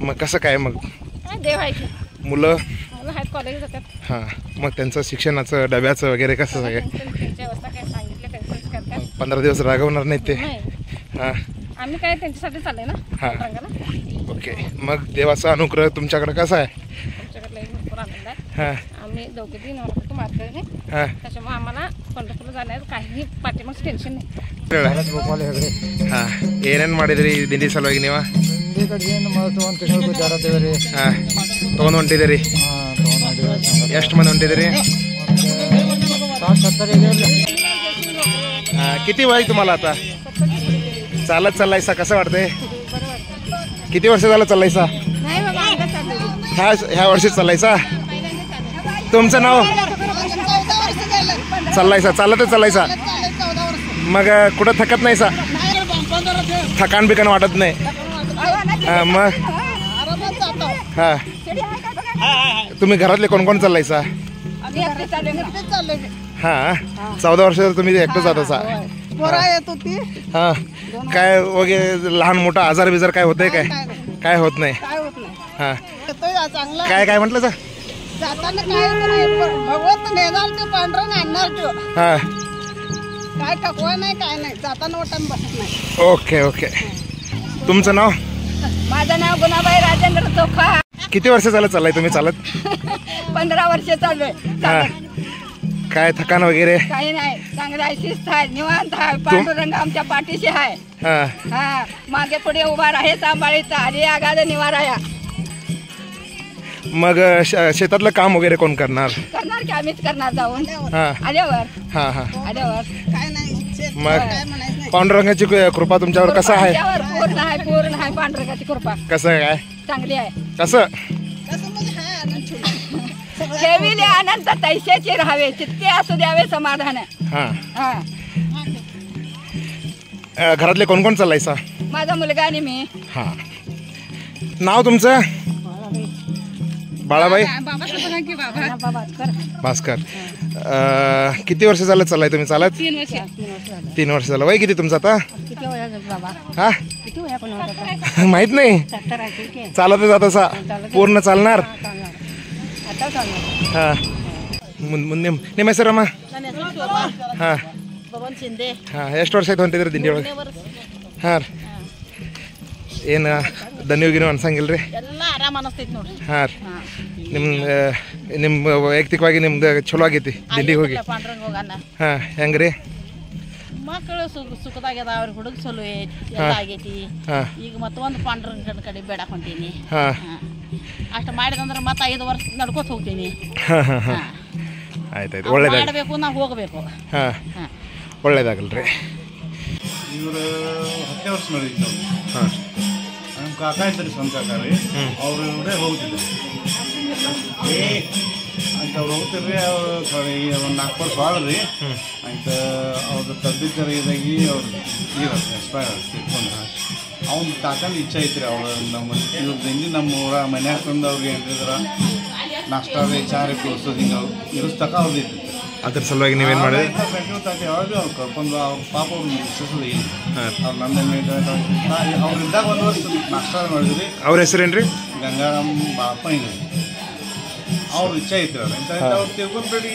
मग कसं काय? मग काय देव आहे की मुलं? मला आहेत कॉलेज जातात. हां मग त्यांचं शिक्षणाचं डब्याचं वगैरे कसं सगळं? त्यांची अवस्था काय सांगितलं त्यांचंच करतात. 15 दिवस रागवणार नाहीत ते? नाही हां आम्ही काय त्यांच्यासाठी चाललंय ना हां रंगाला. ओके. मग देवाचा अनुग्रह तुमच्याकडे कसा आहे? आमच्याकडे भरपूर आनंद आहे. हां आम्ही दोघे तीन नवरा मारतोय नाही, हां त्याच्यामुळे आम्हाला पंढरपूरला जाण्याचं काही पाठीमागचं टेन्शन नाही. ಹಾಂ ಏನೇನು ಮಾಡಿದ್ರಿ ದಿಂಡಿ ಸಲುವಾಗಿ ನೀವು? ಹಾಂ ತೊಗೊಂಡು ಹೊಂಟಿದ್ದೀರಿ? ಎಷ್ಟು ಮಂದಿ ಹೊಂಟಿದ್ದೀರಿ? किती वय तुम्हाला आता? चालत चाललायसा, कसं वाटतंय? किती वर्ष झालं चाललायसा? ह्या वर्षी चाललायसा? तुमचं नाव? चाललायसा, चालतच चाललायसा? मग कुठं थकत नाही सा? थकान बिकान वाटत नाही? हां मग हां तुम्ही घरातले कोण कोण चाललायसा? हां 14 वर्ष तुम्ही एकटं जात असा? हां काय वगैरे लहान मोठा आजार बिजार काय होतंय काय? काय होत नाही? हां काय काय म्हटलं सर? हां काय टकवा नाही, काय नाही. जाताना वाटण बसत नाही. Okay okay. तुमचं नाव? माझं नाव गुणाबाई राजेंद्र चोखा. किती वर्ष झालं चाललाय तुम्ही चालत? 15 वर्ष चालू आहे. हां काय थकान वगैरे? काही नाही, चांगलं आहे, शिस्त आहे, निवांत आहे. पांडुरंग आमच्या पाठीशी आहे. हां हा मागे पुढे उभा आहे, सांभाळीचा आधी आगाद निवारा या. मग शेतातलं काम वगैरे कोण करणार? करणार की आम्हीच करणार जाऊन हां आल्यावर. हां हां आल्यावर काय नाही. मग पांडुरंगाची कृपा तुमच्यावर कसं आहे? पूर्ण आहे, पूर्ण आहे. पांडुरंगाची कृपा कसं आहे काय? चांगली आहे. कसं? ठेविले अनंत तैसेचे राहावे, चित्ते असू द्यावे समाधान. हां हा घरातले कोण कोण चाललायसा? माझा मुलगा आणि मी. हां नाव तुमचं? बाळाबाई भास्कर. किती वर्ष झालं चाललाय तुम्ही चालत? 3 वर्ष झालं. वय किती तुमचं आता? हा माहित नाही. चालत जात असा पूर्ण चालणार? हा ನಿಮ್ಮ ಹೆಸರಮ್ಮ? ಹಾಂ ಹಾಂ ಎಷ್ಟು ವರ್ಷ ಆಯ್ತು ಹೊಂಟಿದ್ರಿ ದಿಂಡಿ ಒಳಗೆ? ಹಾಂ ರೀ ಏನು ದನಿವು ಗಿನಿವು ಅನ್ಸಂಗಿಲ್ಲ ರೀ? ಎಲ್ಲ ಆರಾಮ ಅನಿಸ್ತೈತಿ ನೋಡ್ರಿ. ಹಾಂ ರೀ ನಿಮ್ಮ ವೈಯಕ್ತಿಕವಾಗಿ ನಿಮ್ದು ಚಲೋ ಆಗೈತಿ ದಿಂಡಿಗೆ ಹೋಗಿ? ಪಾಂಡ್ರಂಗ್ ಹೋಗಣ. ಹಾಂ ಹೆಂಗೆ ರೀ? ಮಕ್ಕಳು ಸುಖದಾಗ್ಯದ, ಅವ್ರ ಹುಡುಗ ಚಲೋ ಎಲ್ಲ ಆಗೈತಿ. ಈಗ ಮತ್ತೊಂದು ಪಾಂಡ್ರಂಗ್ ಕಡೆ ಬೇಡ ಹೊಂಟೀನಿ. ಅಷ್ಟು ಮಾಡಿದಂದ್ರೆ ಮತ್ತೆ 5 ವರ್ಷ ನಡ್ಕೋತ ಹೋಗ್ತೀನಿ. ಆಯ್ತಾಯ್ತು ಒಳ್ಳೇದಾಗಲಿ. ಮಾಡಬೇಕು, ನಾವು ಹೋಗಬೇಕು. ಹಾಂ ಒಳ್ಳೇದಾಗಲ್ಲ ರೀ. ಇವರು 10 ವರ್ಷ ನಡೆದಿದ್ದು. ಹಾಂ ನಮ್ಮ ಕಾಕ ಇದ್ದಾರೆ, ಸ್ವಂತ ಕಾಕ ರೀ. ಅವರು ಇವರೇ ಹೋಗ್ತಿದ್ರು ಅಂತ. ಅವ್ರು ಹೋಗ್ತಿರ್ರಿ. ಅವ್ರು ಒಂದು 4 ವರ್ಷ ಆದ್ರಿ ಅಂತ. ಅವ್ರ ತಬ್ಬಿದ್ದರೆ ಇದಾಗಿ ಅವ್ರು ಎಕ್ಸ್ಪೈರ್ ತಿಳ್ಕೊಂಡು ಅವ್ನ ಕಾಕನ ಇಚ್ಛೆ ಐತ್ರಿ. ಅವ್ರು ನಮ್ಮ ಇವ್ರದ್ದು ನಮ್ಮ ಊರ ಮನ್ಯಾಗ ತಂದು ಅವ್ರಿಗೆ ಏನಿದ್ರ ನಾಷ್ಟಾ ಚಾರ ಕುಡಿಸೋದು ಹಿಂಗೆ ಇರಿಸ್ತಕ ಅವ್ರದ್ದು ಇತ್ತು. ಅದ್ರ ಸಲುವಾಗಿ ನೀವೇನು ಮಾಡಿದ್ರಿ? ಯಾವಾಗ ಅವ್ರು ಕರ್ಕೊಂಡು ಅವ್ರ ಪಾಪ ಅವ್ರು ಮುಗಿಸೋದು ಇಲ್ಲ. ಅವ್ರು ನಮ್ಮ ಅವ್ರು ಇದ್ದಾಗ 1 ವರ್ಷ ನಾಷ್ಟಾ ಮಾಡಿದ್ರಿ. ಅವ್ರ ಹೆಸರೇನು ರೀ? ಗಂಗಾರಾಮ್ ಬಾಪ ಹಿಂಗೆ. ಅವ್ರ ಇಚ್ಛೆ ಐತಿ ಅವ್ರು ತಿಳ್ಕೊಂಡ್ಬೇಡಿ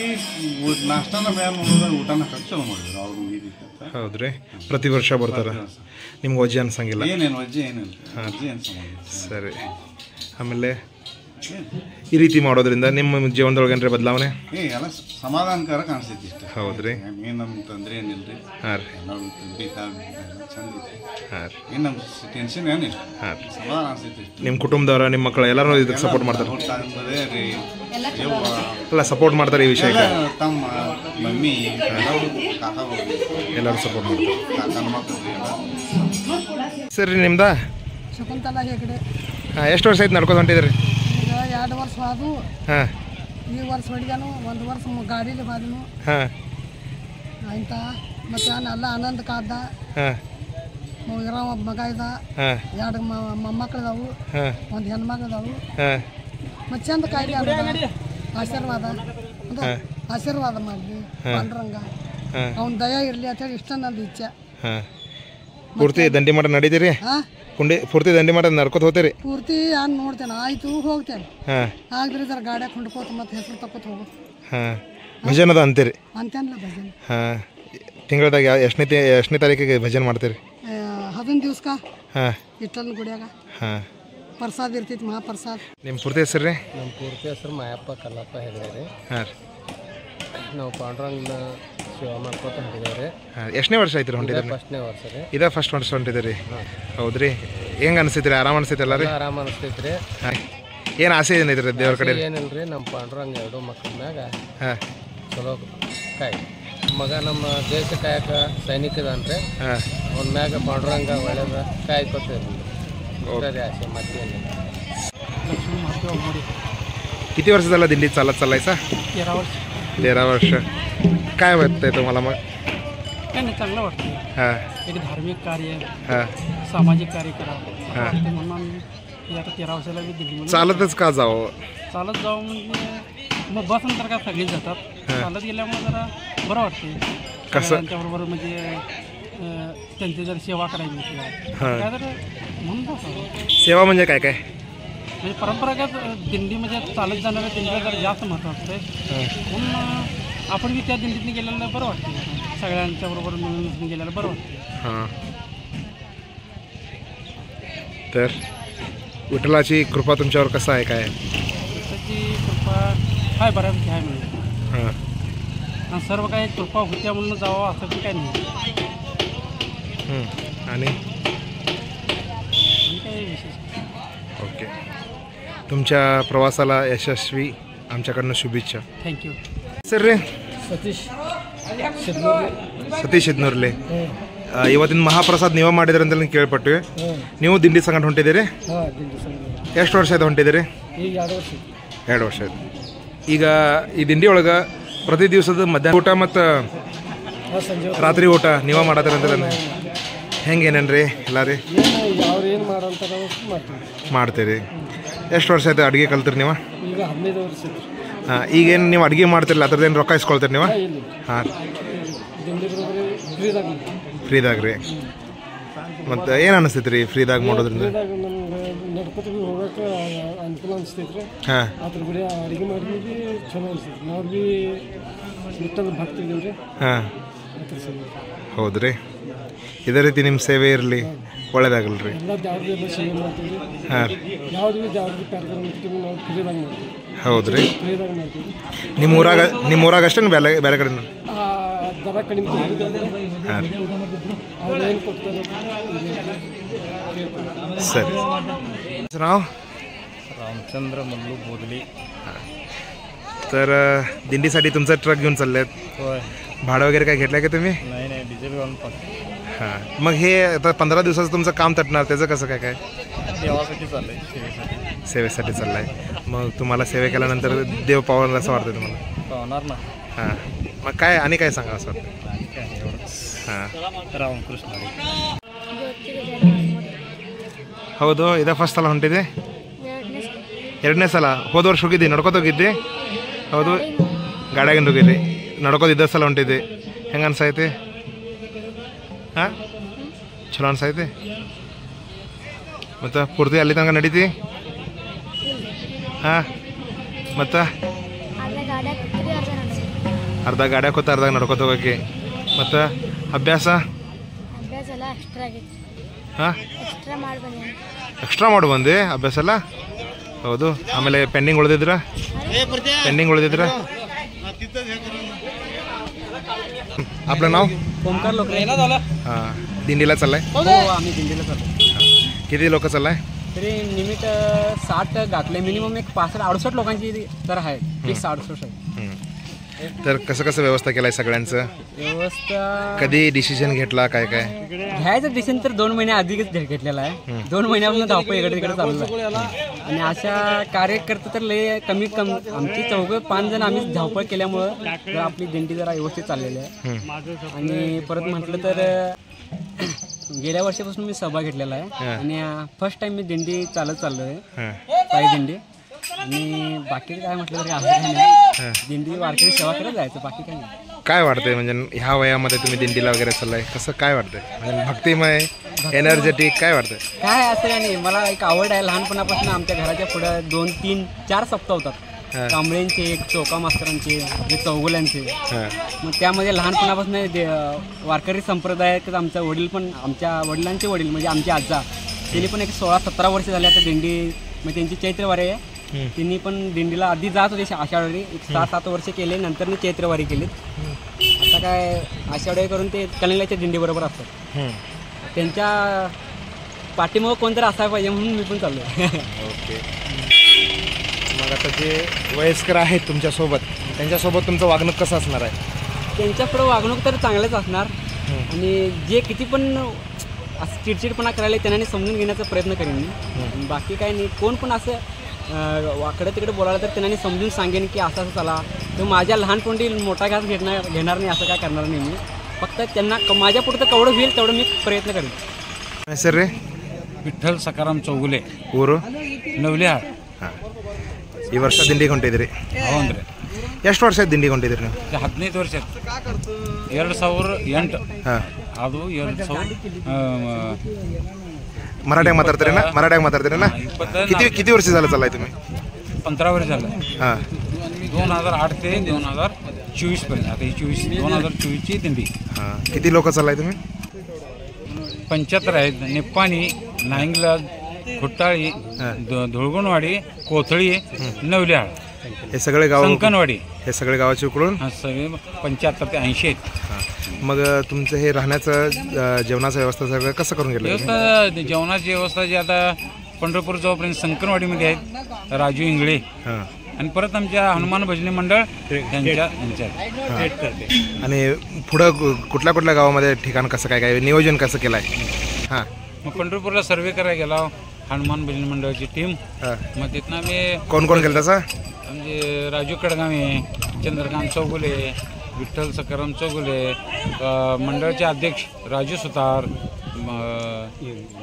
ನಾಷ್ಟಾನ ಬೇಡ ನೋಡಿದ್ರೆ ಊಟನ ಕಟ್ ಚಲೋ ಮಾಡಿದ್ರು ಅವ್ರು ಅಂತ. ಹೌದ್ರಿ, ಪ್ರತಿ ವರ್ಷ ಬರ್ತಾರೆ. ನಿಮ್ಗೆ ವಜ್ಜೆ ಅನ್ಸಂಗಿಲ್ಲ? ಏನೇನು ವಜ್ಜೆ ಏನಿಲ್ಲ, ವಜ್ಜೆ ಅನ್ಸಂಗಿಲ್ಲ. ಸರಿ. ಆಮೇಲೆ ಈ ರೀತಿ ಮಾಡೋದ್ರಿಂದ ನಿಮ್ಮ ಜೀವನದೊಳಗೆ ಏನ್ರಿ ಬದಲಾವಣೆ? ಎಲ್ಲ ಸಮಾಧಾನಕರ ಕಾಣಿಸ್ತೈತಿ ಇಷ್ಟ. ಹೌದ್ರಿ, ಏನು ನಮ್ಗೆ ತೊಂದರೆ ಏನಿಲ್ಲ. ಹಾಂ ರೀ, ಚಂದ ಐತಿ. ಹಾಂ ರೀ, ಏನು ನಮ್ಮ ಟೆನ್ಷನ್ ಏನಿಲ್ಲ. ಹಾಂ ರೀ. ಸಮಾಧಾನ ಅನ್ಸೈತಿ. ನಿಮ್ಮ ಕುಟುಂಬದವರ, ನಿಮ್ಮ ಮಕ್ಕಳು ಎಲ್ಲರೂ ಇದಕ್ಕೆ ಸಪೋರ್ಟ್ ಮಾಡ್ತಾರೆ? ಎಲ್ಲ ಸಪೋರ್ಟ್ ಮಾಡ್ತಾರೆ ಈ ವಿಷಯಕ್ಕೆ? ತಮ್ಮ ಮಮ್ಮಿ ಕಾಕಾಗಳು ಎಲ್ಲರೂ ಸಪೋರ್ಟ್ ಮಾಡ್ತಾರೆ. ಕಾಕನ ಮಕ್ಕಳು ಸರಿ. ನಿಮ್ದ ಶಕುಂತಲಾ ಹೆಗಡೆ. ಹಾಂ, ಎಷ್ಟು ವರ್ಷ ಆಯ್ತು ನಡ್ಕೊಂಡು ಹೊಂಟಿದ್ರಿ? ಈಗ 2 ವರ್ಷ ಆದವು. ಹಾಂ, ಈ ವರ್ಷ ಹೊಡಿಗಾನು, 1 ವರ್ಷ ಗಾಡೀಲಿ ಬಾದನು. ಹಾಂ, ಆಯ್ತಾ. ಮತ್ತೆ ಎಲ್ಲ ಆನಂದ ಕಾದ. ಹಾಂ, ಒಬ್ಬ ಮಗ ಇದ್ದ. ಹಾಂ, 2 ಮೊಮ್ಮಕ್ಕಳು, ಹಾಂ, 1 ಹೆಣ್ಮಕ್ಳು. ಹಾಂ. ಮತ್ತೆ ಚಂದ ಕಾಯ್ದೆ ಆಶೀರ್ವಾದ ಆಶೀರ್ವಾದ ಮಾಡಲಿ ಪಾಂಡುರಂಗ. ಅವ್ನ ದಯ ಇರಲಿ ಅಂತ ಹೇಳಿ ಇಷ್ಟ ನಂದು ಇಚ್ಛೆ. ಹಾಂ, ಪೂರ್ತಿ ದಂಡಿ ಮಾಡ ನಡೀತೀರಿ? ಹಾಂ, ಪೂರ್ತಿ ದಂಡಿ ಮಾಡ ನಡ್ಕೋತ ಹೋಗ್ತೀರಿ? ಪೂರ್ತಿ ನಾನು ನೋಡ್ತೇನೆ. ಆಯ್ತು ಹೋಗ್ತೇನೆ. ಹಾಂ, ಆಗ್ರಿ ಜರ ಗಾಡ್ಯಾಗ ಕೊಂಡ್ಕೋತ ಮತ್ತೆ ಹೆಸರು ತಕ್ಕೋತ ಹೋಗೋದು. ಹಾಂ, ಭಜನದ ಅಂತೀರಿ? ಅಂತೇನಲ್ಲ ಭಜನೆ. ಹಾಂ, ತಿಂಗಳದಾಗ ಎಷ್ಟನೇ ತಾರೀಕಿಗೆ ಭಜನೆ ಮಾಡ್ತೀರಿ? 11 ದಿವ್ಸಕ್ಕ. ಹಾಂ, ಇಟ್ಟಲ್ ಗುಡಿಯಾಗ ಹಾಂ, ಪ್ರಸಾದ ಇರ್ತೈತಿ, ಮಹಾಪ್ರಸಾದ. ನಿಮ್ಮ ಪೂರ್ತಿ ಹೆಸರು ರೀ? ನಮ್ಮ ಪೂರ್ತಿ ಹೆಸರು ಮಾಯಪ್ಪ ಕಲ್ಲಪ್ಪ ಹೆಗಡೆ ರೀ. ಹಾಂ ರೀ. ನಾವು ಪಾಂಡುರಂಗನ ಸೇವಾ ಮಾಡ್ಕೊತ ಹೊಂಟಿದ್ದೇವೆ ರೀ. ಹಾಂ, ಎಷ್ಟನೇ ವರ್ಷ ಆಯ್ತು ರೀ ಹೊಂಟಿದ್ರಿ? ಫಸ್ಟ್ನೇ ವರ್ಷ ರೀ. ಇದೇ ಫಸ್ಟ್ ವರ್ಷ ಹೊಂಟಿದ್ದೀರಿ? ಹೌದ್ರಿ. ಹೆಂಗೆ ಅನಿಸ್ತೈತಿ ರೀ? ಆರಾಮ ಅನಿಸ್ತೈತಲ್ಲ ರೀ? ಆರಾಮ ಅನಿಸ್ತೈತಿ ರೀ. ಹಾಂ, ಏನು ಆಸೆ ಏನೈತಿ ರೀ ದೇವ್ರ ಕಡೆ? ಏನಿಲ್ಲ ರೀ, ನಮ್ಮ ಪಾಂಡುರಂಗ 2 ಮಕ್ಕಳ ಮ್ಯಾಗ ಹಾಂ, ಚಲೋ ಕಾಯಿ. ಮಗ ನಮ್ಮ ದೇಶ ಕಾಯಕ ಸೈನಿಕ ಇದಾನ್ರಿ. ಹಾಂ, ಅವನ ಮ್ಯಾಗ ಪಾಂಡುರಂಗ ಒಳ್ಳೇದ ಕಾಯ್ಕೊತೀವಿ. ಆಸೆ ಮತ್ತೇನಿಲ್ಲ. किती वर्ष झालं दिंडीत चालत चालायचा? 13 वर्ष. काय वाटतंय तुम्हाला मग? काय नाही, चांगलं वाटतं. हां, एक धार्मिक कार्य, हां, सामाजिक कार्य करावं हां. म्हणून मी आता 13 वर्षाला मी दिल्लीमध्ये चालतच का जावं? चालत जाऊ म्हणजे मग बसून तर काय सगळी जातात. चालत गेल्यामुळे जरा बरं वाटते. कसं? त्यांच्याबरोबर म्हणजे त्यांची जर सेवा करायची हां. काय तर म्हणून बसावं. सेवा म्हणजे काय काय? म्हणजे परंपरागत दिंडी म्हणजे चालत जाणाऱ्या दिंडीला जरा जास्त महत्त्व असते. म्हणून आपण बी त्या दिंडीतून गेलेलं बरं वाटतं. सगळ्यांच्या बरोबर मिळून गेलेलं बरं वाटतं. हां, तर विठ्ठलाची कृपा तुमच्यावर कसं आहे काय? त्याची कृपा काय बऱ्यापैकी आहे म्हणजे. हां, आणि सर्व काही कृपा होत्या म्हणून जावं असं पण काही नाही. आणि काही विशेष. ओके, तुमच्या प्रवासाला यशस्वी आमच्याकडनं शुभेच्छा. थँक्यू. ಸರ್ ರೀ, ಸತೀಶ್ ಸತೀಶ್ ಇದ್ನೂರ್ಲಿ. ಇವತ್ತಿನ ಮಹಾಪ್ರಸಾದ್ ನೀವೇ ಮಾಡಿದ್ರಿ ಅಂತ ಕೇಳ್ಪಟ್ವಿ. ನೀವು ದಿಂಡಿ ಸಂಗಡ ಹೊಂಟಿದ್ದೀರಿ? ಎಷ್ಟು ವರ್ಷ ಆಯ್ತು ಹೊಂಟಿದ್ದೀರಿ? ಈಗ 2 ವರ್ಷ. 2 ವರ್ಷ ಆಯ್ತು. ಈಗ ಈ ದಿಂಡಿ ಒಳಗೆ ಪ್ರತಿ ದಿವಸದ ಮಧ್ಯಾಹ್ನ ಊಟ ಮತ್ತು ರಾತ್ರಿ ಊಟ ನೀವೇ ಮಾಡತ್ತೀರ ಅಂತ ಹೆಂಗೆ ಏನೇನ್ರಿ ಎಲ್ಲ ರೀ? ಏನು ಮಾಡೋಂತ ಮಾಡ್ತೀರಿ? ಎಷ್ಟು ವರ್ಷ ಆಯ್ತು ಅಡುಗೆ ಕಲ್ತೀರಿ ನೀವು? ಈಗ 15 ವರ್ಷ. ಹಾಂ, ಈಗೇನು ನೀವು ಅಡುಗೆ ಮಾಡ್ತಿರಲ್ಲ ಅದ್ರದ್ದೇನು ರೊಕ್ಕ ಇಸ್ಕೊಳ್ತೀರಿ ನೀವು? ಹಾಂ, ಫ್ರೀದಾಗ ರೀ. ಮತ್ತು ಏನು ಅನಿಸ್ತೈತಿ ರೀ ಫ್ರೀದಾಗ ಮಾಡೋದ್ರಿಂದ? ನಡ್ಕೊತ ಹೋಗಕ್ಕೆ ಅನುಕೂಲ ಅನಿಸ್ತೈತ್ರಿ. ಹಾಂ, ಅದ್ರ ಬರೀ ಅಡುಗೆ ಮಾಡಿದ್ವಿ ಚಲೋ ಅನಿಸ್ತೈತಿ. ನಾವು ಭೀ ಬಿಟ್ಟದ ಭಕ್ತಿ ಇದೀವಿ ರೀ. ಹಾಂ, ಅದ್ರ ಸಲ ಹೌದು ರೀ. ಇದೇ ರೀತಿ ನಿಮ್ಮ ಸೇವೆ ಇರಲಿ, ಒಳ್ಳೇದಾಗಲ್ಲ ರೀ. ಎಲ್ಲ ದೇವ್ರದೆಲ್ಲ ಸೇವೆ ಮಾಡ್ತೀವಿ. ಹಾಂ, ಯಾವ್ದು ಭೀ ದೇವ್ರಿಗೆ ಕಾರ್ಯಕ್ರಮ ಇರ್ತೀವಿ ನಾವು ಫ್ರೀದಾಗ ಮಾಡ್ತೀವಿ. ಹೌದು ರೀ. ಫ್ರೀದಾಗ ಮಾಡ್ತೀವಿ. ನಿಮ್ಮ ಊರಾಗ ಅಷ್ಟೇ ಬೇರೆ ಬೇರೆ ಕಡೆ? ದರ ಕಡಿಮೆ ಹಾಂ, ಅವ್ರು ಏನು ಕೊಡ್ತಾರೆ. सर नाव? रामचंद्र मल्लू बोदली. तर दिंडीसाठी तुमचा ट्रक घेऊन चाललेत? होय. भाडं वगैरे काय घेतलं का तुम्ही? नाही नाही, डिझेल घालून फक्त. हां, मग हे आता 15 दिवसाचं तुमचं काम तटणार, त्याचं कसं काय काय? देवासाठी चाललंय, सेवेसाठी. सेवेसाठी चाललं आहे. मग तुम्हाला सेवे केल्यानंतर देव पावलं असं वाटतं तुम्हाला? पावणार ना. हां, मग काय आणि काय सांगा असं वाटतं? काय एवढंच. ಹಾಂ, ರಾಮಕೃಷ್ಣ. ಹೌದು, ಇದೇ ಫಸ್ಟ್ ಸಲ ಹೊಂಟಿದೆ? 2ನೇ ಸಲ. ಹೋದ ವರ್ಷ ಹೋಗಿದ್ದಿ? ನಡ್ಕೋತ ಹೋಗಿದ್ದಿ? ಹೌದು, ಗಾಡಿಯಾಗಿಂದ ಹೋಗಿದ್ದಿ. ನಡ್ಕೋದು ಇದ್ದ ಸಲ ಹೊಂಟಿದ್ದೆ. ಹೆಂಗೆ ಅನ್ಸೈತಿ? ಹಾಂ, ಚಲೋ ಅನ್ಸೈತಿ? ಮತ್ತು ಪೂರ್ತಿ ಅಲ್ಲಿ ತನಕ ನಡೀತಿ? ಹಾಂ, ಮತ್ತು ಅರ್ಧ ಗಾಡ್ಯಾಗ ಕೂತ ಅರ್ಧ ನಡ್ಕೊತ ಹೋಗಕ್ಕೆ. ಮತ್ತು ಅಭ್ಯಾಸ ಅಭ್ಯಾಸ ಎಲ್ಲ ಎಕ್ಸ್ಟ್ರಾ ಆಗೈತಿ. ಹಾಂ ಎಕ್ಸ್ಟ್ರಾ ಮಾಡಿ ಬಂದೇನೆ. ಎಕ್ಸ್ಟ್ರಾ ಮಾಡಿ ಬಂದೆ ಅಭ್ಯಾಸ ಎಲ್ಲ. ಹೌದು. ಆಮೇಲೆ ಪೆಂಡಿಂಗ್ ಉಳಿದಿದ್ರ आपलं नाव? ओमकार लोकरे. हां. दिंडीला चाललाय? हो आम्ही दिंडीला चाललो. किती लोक चाललाय? तरी निमित्त 60 घातले. मिनिमम एक 65-68 लोकांची तर आहे. 68 आहे. तर कसं कसं व्यवस्था केलाय सगळ्यांचं? व्यवस्था कधी डिसिजन घेतला काय काय? घ्यायचं डिसिजन तर 2 महिने आधीच घेतलेला आहे. 2 महिन्यापासून धावपळ इकडे तिकडे चालू आहे. आणि अशा कार्यकर्ते तर लय कमी आमची 4-5 जण आम्ही धावपळ केल्यामुळं जर आपली दिंडी जरा व्यवस्थित चाललेली आहे. आणि परत म्हटलं तर गेल्या वर्षापासून मी सहभाग घेतलेला आहे. आणि फर्स्ट टाइम मी दिंडी चालत चाललो आहे. पायी दिंडी. आणि बाकी काय म्हटलं तरी आहे दिंडी वारकरी सेवा करत जायचं. बाकी काय नाही. काय वाटतंय म्हणजे ह्या वयामध्ये तुम्ही दिंडीला वगैरे चाललाय, कसं काय वाटतंय? म्हणजे भक्तिमय, एनर्जेटिक काय वाटतंय? काय असं काय नाही. मला एक आवड आहे लहानपणापासून. आमच्या घराच्या पुढे 2-3-4 सप्ताह होतात. कांबळेंचे, चोका मास्तरांचे, चौगुल्यांचे. मग त्यामध्ये लहानपणापासून वारकरी संप्रदायात आमचा वडील पण, आमच्या वडिलांचे वडील म्हणजे आमचे आजा, त्यांनी पण एक 16-17 वर्ष झाले आता दिंडी. मग त्यांची चैत्रवारी आहे. त्यांनी पण दिंडीला आधी जात होते आषाढवारी. एक 6-7 वर्ष केले. नंतर मी चैत्रवारी केली. आता काय आषाढवारी करून ते कलिंगलाच्या दिंडीबरोबर असतात. त्यांच्या पाठीमुळे कोणतरी असायला पाहिजे म्हणून मी पण चाललो. ओके. मग आता जे वयस्कर आहेत तुमच्यासोबत, त्यांच्यासोबत तुमचं वागणूक कसं असणार आहे? त्यांच्यापुढं वागणूक तर चांगलंच असणार. आणि जे किती पण असं चिडचिडपणा करायला त्यांनी समजून घेण्याचा प्रयत्न करेन मी. बाकी काय नाही. कोण पण असं वाकडं तिकडे बोलायला तर त्यांनी समजून सांगेन की असं असं चला. तर माझ्या लहानपणी मोठा घास घेणार नाही, असं काय करणार नाही मी. फक्त त्यांना माझ्या पुढं केवढं होईल तेवढं मी प्रयत्न करेन. सर रे? ವಿಠ್ಠಲ್ ಸಕಾರಾಮ್ ಚೌಗುಲೆ, ಊರು ನವಲಿಹಾಳ್. ಹಾಂ. ಈ ವರ್ಷ ದಿಂಡಿಗೆ ಹೊಂಟಿದ್ರಿ? ಹೌದ್ರಿ. ಎಷ್ಟು ವರ್ಷ ಆಯ್ತು ದಿಂಡಿಗೆ ಹೊಂಟಿದ್ರಿ ನೀವು? 15 ವರ್ಷ ಆಯ್ತು. 2008. ಹಾಂ. ಅದು 2000 मराठ्यात मातारते ना? मराठ्यात मातारते ना? किती वर्ष झालं चाललाय तुम्ही? 15 वर्ष झालं. हां. 2008 ते 2024 पर्यंत. आता ही 2024ची दिंडी. हां. किती लोक चाललाय तुम्ही? 75 आहेत. निप्पाणी, नांगलज, खुट्टाळी, धुळगुणवाडी, कोथळी, नवलिहाळ, हे सगळे गाव, संकनवाडी, हे सगळे गावाचे उकळून सगळे 75 ते 80 आहेत. मग तुमचं हे राहण्याचं जेवणाचं व्यवस्था सगळं कसं करून गेलं? व्यवस्था जेवणाची व्यवस्था जी आता पंढरपूर जवळपर्यंत संकनवाडीमध्ये आहेत राजू इंगळे. आणि परत आमच्या हनुमान भजनी मंडळ यांच्या. आणि पुढं कुठल्या कुठल्या गावामध्ये ठिकाण कसं काय काय नियोजन कसं केलं आहे? हां. मग पंढरपूरला सर्वे करायला गेला हनुमान भजनी मंडळाची टीम. मग तिथनं आम्ही कोण कोण गेलं तसं? म्हणजे राजू कडगावे, चंद्रकांत चौगुले, विठ्ठल सकाराम चौगुले, मंडळाचे अध्यक्ष राजू सुतार,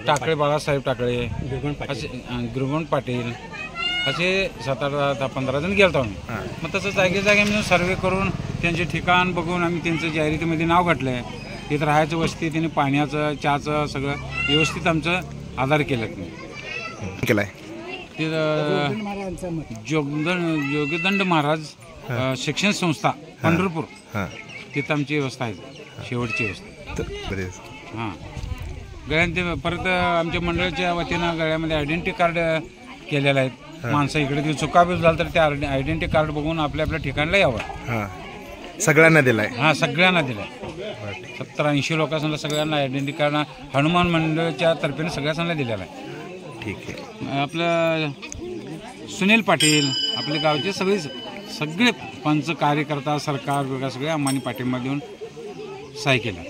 टाकळे बाळासाहेब टाकळे, असे गुरुगण पाटील, असे 7-8-15 जण गेलो आम्ही. मग तसं जागे मिळून सर्वे करून त्यांचे ठिकाण बघून आम्ही त्यांचं जाहिरातीमध्ये नाव घातलं आहे. तिथं राहायचं वस्ती, त्यांनी पाण्याचं, चहाचं सगळं व्यवस्थित आमचं आधार केलं केलं आहे. तिथं जोगदंड महाराज शिक्षण संस्था पंढरपूर, तिथं आमची व्यवस्था आहे, शेवटची व्यवस्था. हां. गळ्यांचे परत आमच्या मंडळाच्या वतीनं गळ्यामध्ये आयडेंटिटी कार्ड केलेलं आहे. माणसं इकडे तिथे चुकाबीज झालं तर ते आयडेंटिटी कार्ड बघून आपल्या आपल्या ठिकाणला यावं. सगळ्यांना दिलाय? हां, सगळ्यांना दिलाय. 70-80 लोकांना सगळ्यांना आयडेंटिटी कार्ड हनुमान मंडळाच्या तर्फेने सगळ्यांना दिलेला आहे. ठीक आहे. आपलं सुनील पाटील, आपल्या गावचे सगळे पंच कार्यकर्ता, सरकार वगैरे सगळे आम्हाला पाठिंबा देऊन सहाय्य केलं.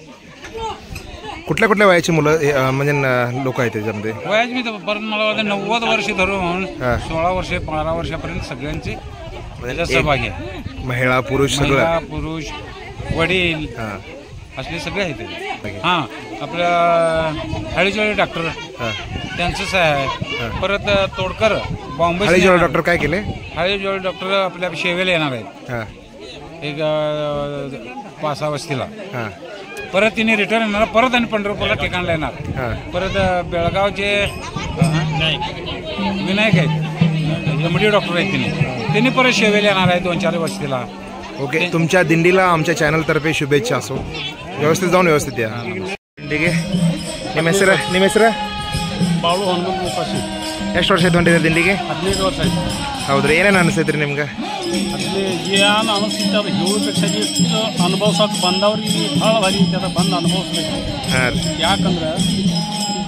कुठल्या कुठल्या वयाची मुलं म्हणजे लोक आहेत त्याच्यामध्ये? वयाची मी परत मला वाटतं 90 वर्ष धरून 16 वर्ष 15 वर्षापर्यंत सगळ्यांचे सहभागी आहे. महिला पुरुष सगळं? पुरुष, वडील असले सगळे आहेत. हां. आपल्या हळीजोळी डॉक्टर त्यांचंच आहे. परत तोडकर बॉम्बे. हळीजोळी डॉक्टर काय केले? हळीजोळी डॉक्टर आपल्या शेवेला येणार आहेत एक 5-6 वस्तीला. परत तिने रिटर्न येणार, परत आणि पंढरपूरला ठिकाणला येणार. परत बेळगावचे विनायक आहेत, एमडी डॉक्टर आहेत, त्यांनी परत शेवेला येणार आहे 2-4 वस्तीला. ओके, तुमच्या दिंडीला आमच्या चॅनलतर्फे शुभेच्छा असो. व्यवस्थित जाऊन व्यवस्थित या. ठीक आहे. ನಿಮ್ಮ ಹೆಸರು ಬಾಳು ಹನುಮಂತ ಮುಪಾಸಿ. ಎಷ್ಟು ವರ್ಷ ಆಯ್ತು ಹೊಂಟಿದೆ ದಿಂಡಿಗೆ? 15 ವರ್ಷ ಆಯ್ತು. ಹೌದ್ರಿ, ಏನೇನು ಅನಿಸ್ತೈತೆ ರೀ ನಿಮ್ಗೆ? ಏನು ಅನಿಸ್ತೈತೆ ಅದು ಹೇಳೋದಕ್ಕೆ ಎಷ್ಟು ಅನುಭವಿಸೋಕೆ ಬಂದವ್ರಿಗೆ ಭಾಳ ಭಾರಿ ಐತೆ, ಅದು ಬಂದು ಅನುಭವಿಸ್ಬೇಕು. ಹಾಂ ರೀ. ಯಾಕಂದ್ರೆ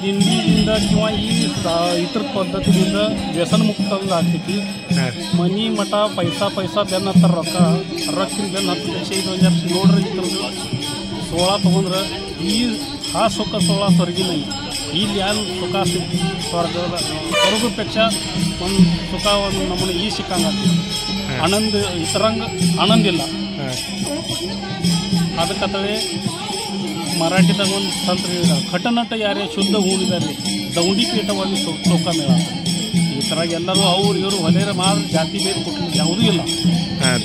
ದಿಂಡಿಯಿಂದ ಕಿಂवा ಈ ಇತರ ಪದ್ಧತಿಯಿಂದ ವ್ಯಸನ ಮುಕ್ತ ಆಗ್ತೈತಿ. ಮನಿ ಮಠ ಪೈಸಾ ಬೆನ್ನ ಹತ್ತಾರ ರೊಕ್ಕಿನ ಬೆನ್ನ 10 ಲಕ್ಷ 5 ವರ್ಷ ನೋಡ್ರಿ. ಇದ್ರದ್ದು 16 ತೊಗೊಂಡ್ರೆ ಈ हा सुख 16 ಹೊರಗಿನ ಇಲ್ಲಿ ಏನು ಸುಖ ಸಿಗ್ತಿ ಸ್ವರ್ಗದ ಸ್ವರ್ಗಪೇಕ್ಷ ಒಂದು ಸುಖ ಒಂದು ನಮ್ಮನ್ನು ಈ ಸಿಕ್ಕಂಗಾಗ್ತದೆ. ಆನಂದ ಇತರಂಗ ಆನಂದ ಇಲ್ಲ. ಅದಕ್ಕತ್ತವೆ ಮರಾಠಿದಾಗ ಒಂದು ಸಂತ್ರಿ ಖಟನಟ ಯಾರೇ ಶುದ್ಧ ಹೂಣಿದ್ದಾರೆ ದೌಂಡಿ ಪೀಠವಾಗಿ ಸೋಕ ಮೇಳ. ಈ ಥರ ಎಲ್ಲರೂ ಅವ್ರು ಇವರು ಹೊಲೆರ ಮಾತ್ರ ಜಾತಿ ಬೇರೆ ಕೊಟ್ಟು ಯಾವುದೂ ಇಲ್ಲ.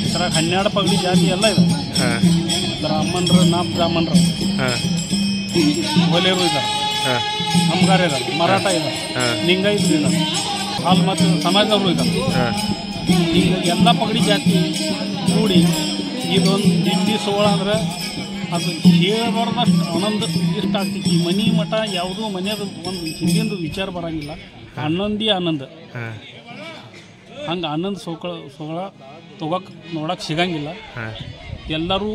ಈ ಥರ 12 ಪಗಡಿ ಜಾತಿ ಎಲ್ಲ ಇದೆ. ಬ್ರಾಹ್ಮಣರು ಬ್ರಾಹ್ಮಣರು ಹೊಲೆಯರು ಇದ್ದಾರೆ, ನಮ್ಗಾರ ಇದ್ದಾರೆ, ಮರಾಠ ಇದ್ದಾರೆ, ಲಿಂಗಾಯತರು ಇದ್ದಾರೆ, ಹಾಲು ಮತ್ತು ಸಮಾಜದವರು ಇದ್ದಾರೆ. ಈಗ ಎಲ್ಲ ಪಗಡಿ ಜಾತಿ ಕೂಡಿ ಇದೊಂದು ದಿಂಡಿ 16 ಅಂದ್ರೆ ಅದು ಹೇಳಬಾರ್ದಷ್ಟು ಆನಂದ ಇಷ್ಟ ಆಗ್ತೈತಿ. ಮನೆ ಮಠ ಯಾವುದೂ ಮನೆಯದು ಒಂದು ಹಿಂದಿಂದ ವಿಚಾರ ಬರೋಂಗಿಲ್ಲ. ಆನಂದ ಹಂಗೆ ಆನಂದ ಸೊಗಳ ತೊಗೋಕೆ ನೋಡೋಕೆ ಸಿಗಂಗಿಲ್ಲ. ಎಲ್ಲರೂ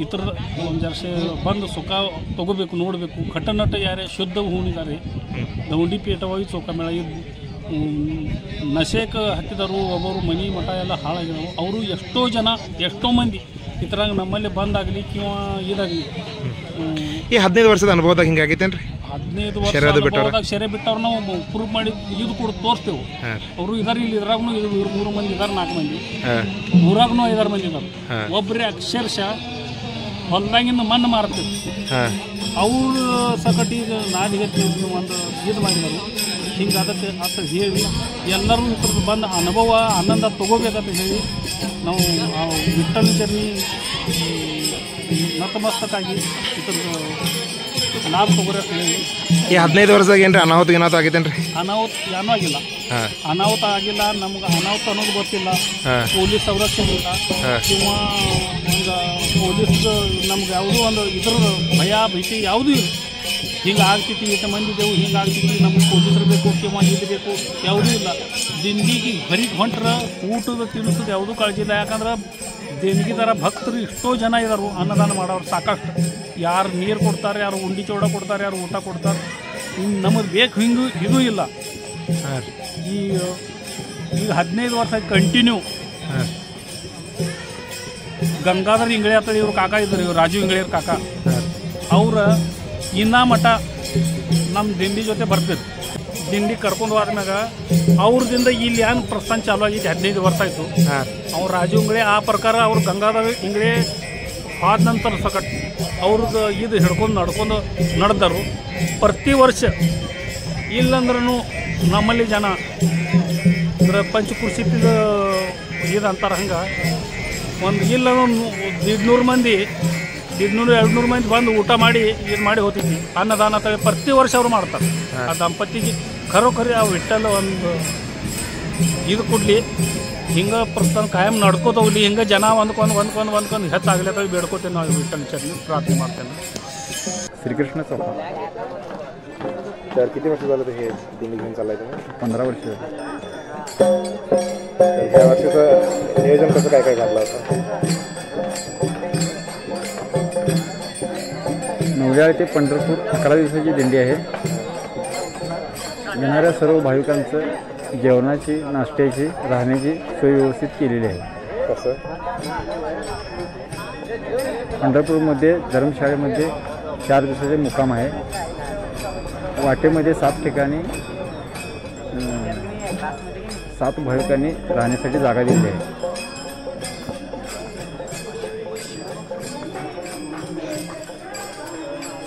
ಇತರ ಒಂದು ಜರ್ಸ ಬಂದು ಸುಖ ತೊಗೋಬೇಕು, ನೋಡಬೇಕು. ಖಟನಟ ಯಾರೇ ಶುದ್ಧ ಹೂಣಿದ್ದಾರೆ ದೌಂಡಿ ಪೀಠವಾಗಿ ಚೌಕ ಮೇಳ. ನಶೆಗೆ ಹತ್ತಿದರು ಒಬ್ಬರು ಮನೆ ಮಠ ಎಲ್ಲ ಹಾಳಾಗಿದ್ದವು. ಅವರು ಎಷ್ಟೋ ಮಂದಿ ಈ ಥರ ನಮ್ಮಲ್ಲಿ ಬಂದಾಗಲಿ ಕಿಂवा ಇದಾಗಲಿ. ಈ 15 ವರ್ಷದ ಅನುಭವದಾಗ ಹಿಂಗಾಗೈತೇನ್ರಿ? 15 ವರ್ಷದಾಗ ಸೆರೆ ಬಿಟ್ಟವ್ರು ನಾವು ಪ್ರೂಫ್ ಮಾಡಿ ಇದು ಕೂಡ ತೋರಿಸ್ತೇವೆ. ಅವರು ಇದಾರೆ, ಇಲ್ಲಿ ಇದ್ರಾಗೂ 3 ಮಂದಿ ಇದ್ದಾರೆ, 4 ಮಂದಿ, ಊರಾಗೂ 5 ಮಂದಿ ಇದ್ದಾರೆ. ಒಬ್ಬರೇ ಅಕ್ಷರಶಃ ಹೊಲ್ದಾಗಿಂದ ಮಣ್ಣು ಮಾರ್ತೀವಿ. ಅವ್ರ ಸಕಟಿಗೆ ನಾಡಿಗೆ ಒಂದು ಇದು ಮಾಡಿದರು. ಹಿಂಗೆ ಅದಕ್ಕೆ ಅಂತ ಹೇಳಿ ಎಲ್ಲರೂ ಈ ಥರದ್ದು ಬಂದು ಅನುಭವ ಆನಂದ ತೊಗೋಬೇಕಂತ ಹೇಳಿ ನಾವು ವಿಠ್ಠಲ್ ಚರ್ನಿ ನತಮಸ್ತಕಾಗಿ ಈ ಥರದ್ದು ಲಾಭ ತೊಗೋರಕ್ಕೆ ಹೇಳಿ. ಈ 15 ವರ್ಷದಾಗ ಏನ್ರಿ ಅನಾಹುತ ಆಗೈತೇನ್ರಿ? ಅನಾಹುತ ಏನೂ ಆಗಿಲ್ಲ. ಅನಾಹುತ ಆಗಿಲ್ಲ. ನಮ್ಗೆ ಅನಾಹುತ ಅನ್ನೋದು ಗೊತ್ತಿಲ್ಲ. ಪೊಲೀಸ್ ಸಂರಕ್ಷಣೆ ಇಲ್ಲ ಕಿಂवा ಒಂದು ಪೊಲೀಸ್ ನಮ್ಗೆ ಯಾವುದೂ ಒಂದು ಇದ್ರ ಭಯ ಭೀತಿ ಯಾವುದೂ ಇಲ್ಲ. ಹಿಂಗೆ ಆಗ್ತೈತಿ, ಎಷ್ಟು ಮಂದಿ ಇದ್ದೆವು, ಹಿಂಗೆ ಆಗ್ತೈತಿ, ನಮ್ಗೆ ಪೊಲೀಸರು ಬೇಕು ಕಿಂवा ಇದು ಬೇಕು, ಯಾವುದೂ ಇಲ್ಲ. ದಿಂಡಿಗೆ ಬರೀ ಹೊಂಟ್ರೆ ಊಟದ ತಿನ್ನಿಸೋದು ಯಾವುದೂ ಕಾಳಜಿ ಇಲ್ಲ. ಯಾಕಂದ್ರೆ ದೇಣಿಗೆದಾರ ಭಕ್ತರು ಎಷ್ಟೋ ಜನ ಇದ್ದಾರೆ, ಅನ್ನದಾನ ಮಾಡೋರು ಸಾಕಷ್ಟು. ಯಾರು ನೀರು ಕೊಡ್ತಾರೆ, ಯಾರು ಉಂಡಿ ಚೌಡ ಕೊಡ್ತಾರೆ, ಯಾರು ಊಟ ಕೊಡ್ತಾರೆ. ನಮಗೆ ಬೇಕು ಹಿಂಗೆ ಇದೂ ಇಲ್ಲ. ಈಗ 15 ವರ್ಷ ಕಂಟಿನ್ಯೂ ಗಂಗಾಧರ್ ಇಂಗಳೆ ಅಂತ ಇವ್ರು ಕಾಕ ಇದ್ದಾರೆ, ಇವ್ರು ರಾಜು ಇಂಗಳೆಯವ್ರ ಕಾಕ. ಅವ್ರ ಇನ್ನ ಮಠ ನಮ್ಮ ದಿಂಡಿ ಜೊತೆ ಬರ್ತಿದ್ರು. ದಿಂಡಿ ಕರ್ಕೊಂಡು ಹೋದ್ಮ್ಯಾಗ ಅವ್ರದಿಂದ ಇಲ್ಲಿ ಏನು ಪ್ರಸ್ಥಾನ ಚಾಲು ಆಗಿತ್ತು. 15 ವರ್ಷ ಆಯಿತು. ಅವ್ರು ರಾಜು ಇಂಗಳೆ ಆ ಪ್ರಕಾರ ಅವ್ರು ಗಂಗಾಧರ್ ಇಂಗಳೆ ಆದ ನಂತರ ಸಕಟ್ ಅವ್ರದ್ದು ಇದು ಹಿಡ್ಕೊಂಡು ನಡೆದರು. ಪ್ರತಿ ವರ್ಷ ಇಲ್ಲಂದ್ರೂ ನಮ್ಮಲ್ಲಿ ಜನ ಅಂದ್ರೆ ಪಂಚಕೃಷಿದ ಇದು ಅಂತಾರೆ. ಹಂಗೆ ಒಂದು ಇಲ್ಲ 150 ಮಂದಿ 150-200 ಮಂದಿ ಬಂದು ಊಟ ಮಾಡಿ ಇದು ಮಾಡಿ ಹೋಗ್ತಿದ್ವಿ. ಅನ್ನದಾನ ತಳಿ ಪ್ರತಿ ವರ್ಷ ಅವ್ರು ಮಾಡ್ತಾರೆ. ಆ ದಂಪತಿಗೆ ಖರೋಖರಿ ಆ ವಿಠ್ಠಲ ಒಂದು ಇದು ಕೊಡಲಿ, ಹಿಂಗೆ ಪ್ರಸ್ಥಾನ ಕಾಯಂ ನಡ್ಕೋತ ಹೋಗ್ಲಿ. ಹಿಂಗೆ ಜನ ಒಂದ್ಕೊಂಡು ಹೆಚ್ಚಾಗಲಿ ಅಂತ ಬೇಡ್ಕೋತೇವೆ ನಾವು. ವಿಠ್ಠಲ ಚರ್ನಿ ಪ್ರಾರ್ಥನೆ ಮಾಡ್ತೇನೆ. श्रीकृष्ण चौक. तर किती वर्ष झालं हे दिंडी घेऊन चाललाय तुम्ही? 15 वर्ष. ह्या वर्षीचं नियोजन कसं काय घातलं होतं? नवजाळ ते पंढरपूर 11 दिवसाची दिंडी आहे. येणाऱ्या सर्व भाविकांचं जेवणाची, नाश्त्याची, राहण्याची सोय व्यवस्थित केलेली आहे. कसं? पंढरपूरमध्ये धर्मशाळेमध्ये 4 दिवसाचे मुक्काम आहे. वाटेमध्ये 7 ठिकाणी 7 भाविकांनी राहण्यासाठी जागा दिली आहे.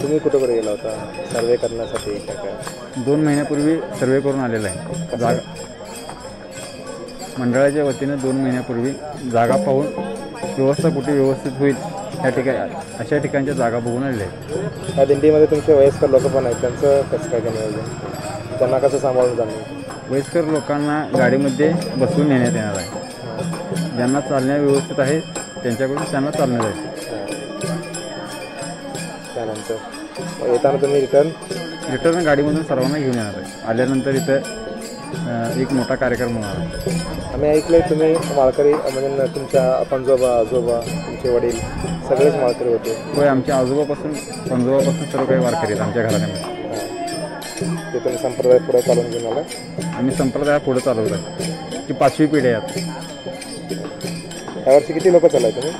तुम्ही कुठेकडे गेला होता सर्वे करण्यासाठी? 2 महिन्यापूर्वी सर्वे करून आलेला आहे. जागा मंडळाच्या वतीनं 2 महिन्यापूर्वी जागा पाहून व्यवस्था कुठे व्यवस्थित होईल या ठिकाणी अशा ठिकाणच्या जागा बघून आलेल्या आहेत. या दिंडीमध्ये तुमचे वयस्कर लोक पण आहेत, त्यांचं कसं काय नियोजन? त्यांना कसं सांभाळून जाणार? वयस्कर लोकांना गाडीमध्ये बसवून नेण्यात येणार आहे. ज्यांना चालण्या व्यवस्थित आहे त्यांच्याकडून त्यांना चालणं जायचं. त्यानंतर येताना तुम्ही रिटर्न गाडीमधून सर्वांना घेऊन येणार आहे. आल्यानंतर इथं एक मोठा कार्यक्रम होणार आहे. आम्ही ऐकलंय तुम्ही माळकरी म्हणजे तुमच्या पणजोबा आजोबा तुमचे वडील सगळेच माळकरी होते. होय, आमच्या आजोबापासून पणजोबापासून सर्व काही वारकरी आहेत आमच्या घराण्यामध्ये. ते तुम्ही संप्रदाय पुढे चालून घेऊन आला. आम्ही संप्रदाय पुढे चालवत आहे. ती 5वी पिढी आहे. यावर्षी किती लोक चाललाय तुम्ही?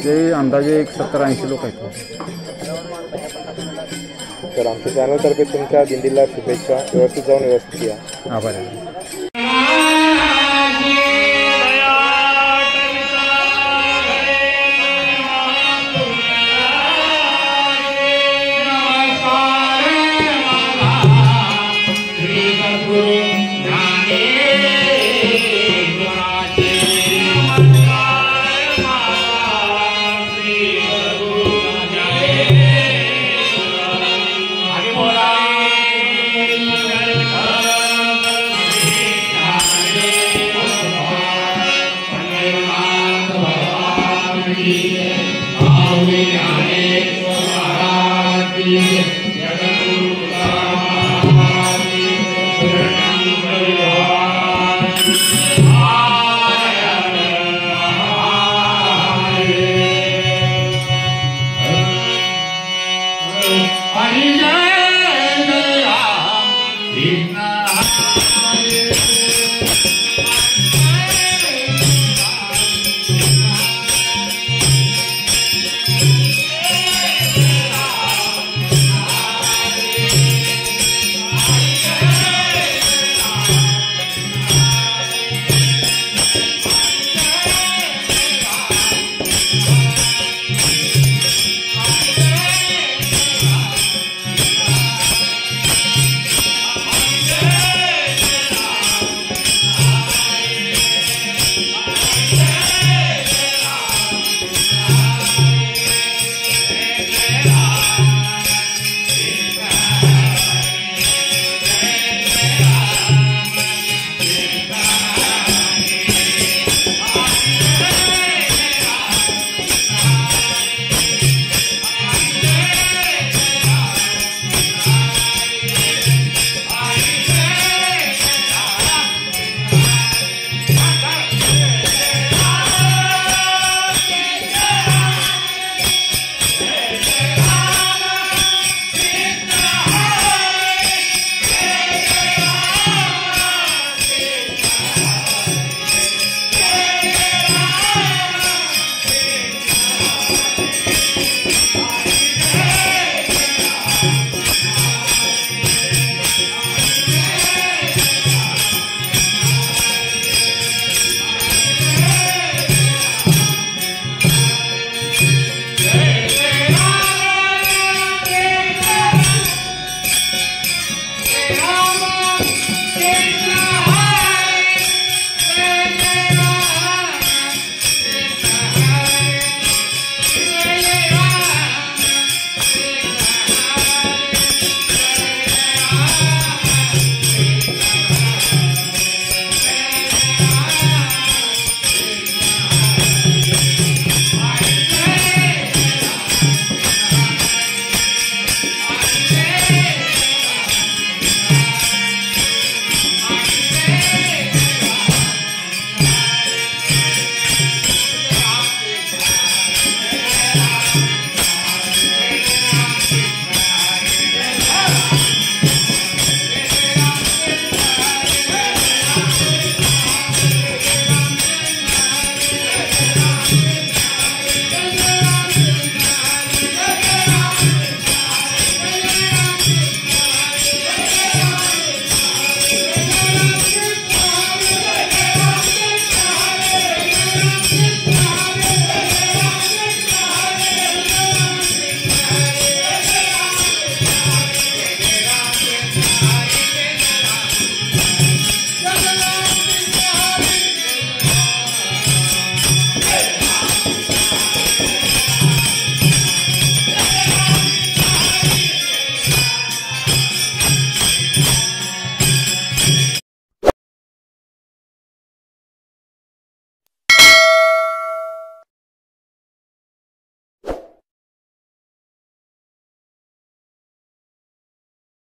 ते अंदाजे एक 70-80 लोक आहेत. तर आमच्या चॅनलतर्फे तुमच्या दिंडीला शुभेच्छा. व्यवस्थित जाऊन व्यवस्थित या. आभार आहे. Hare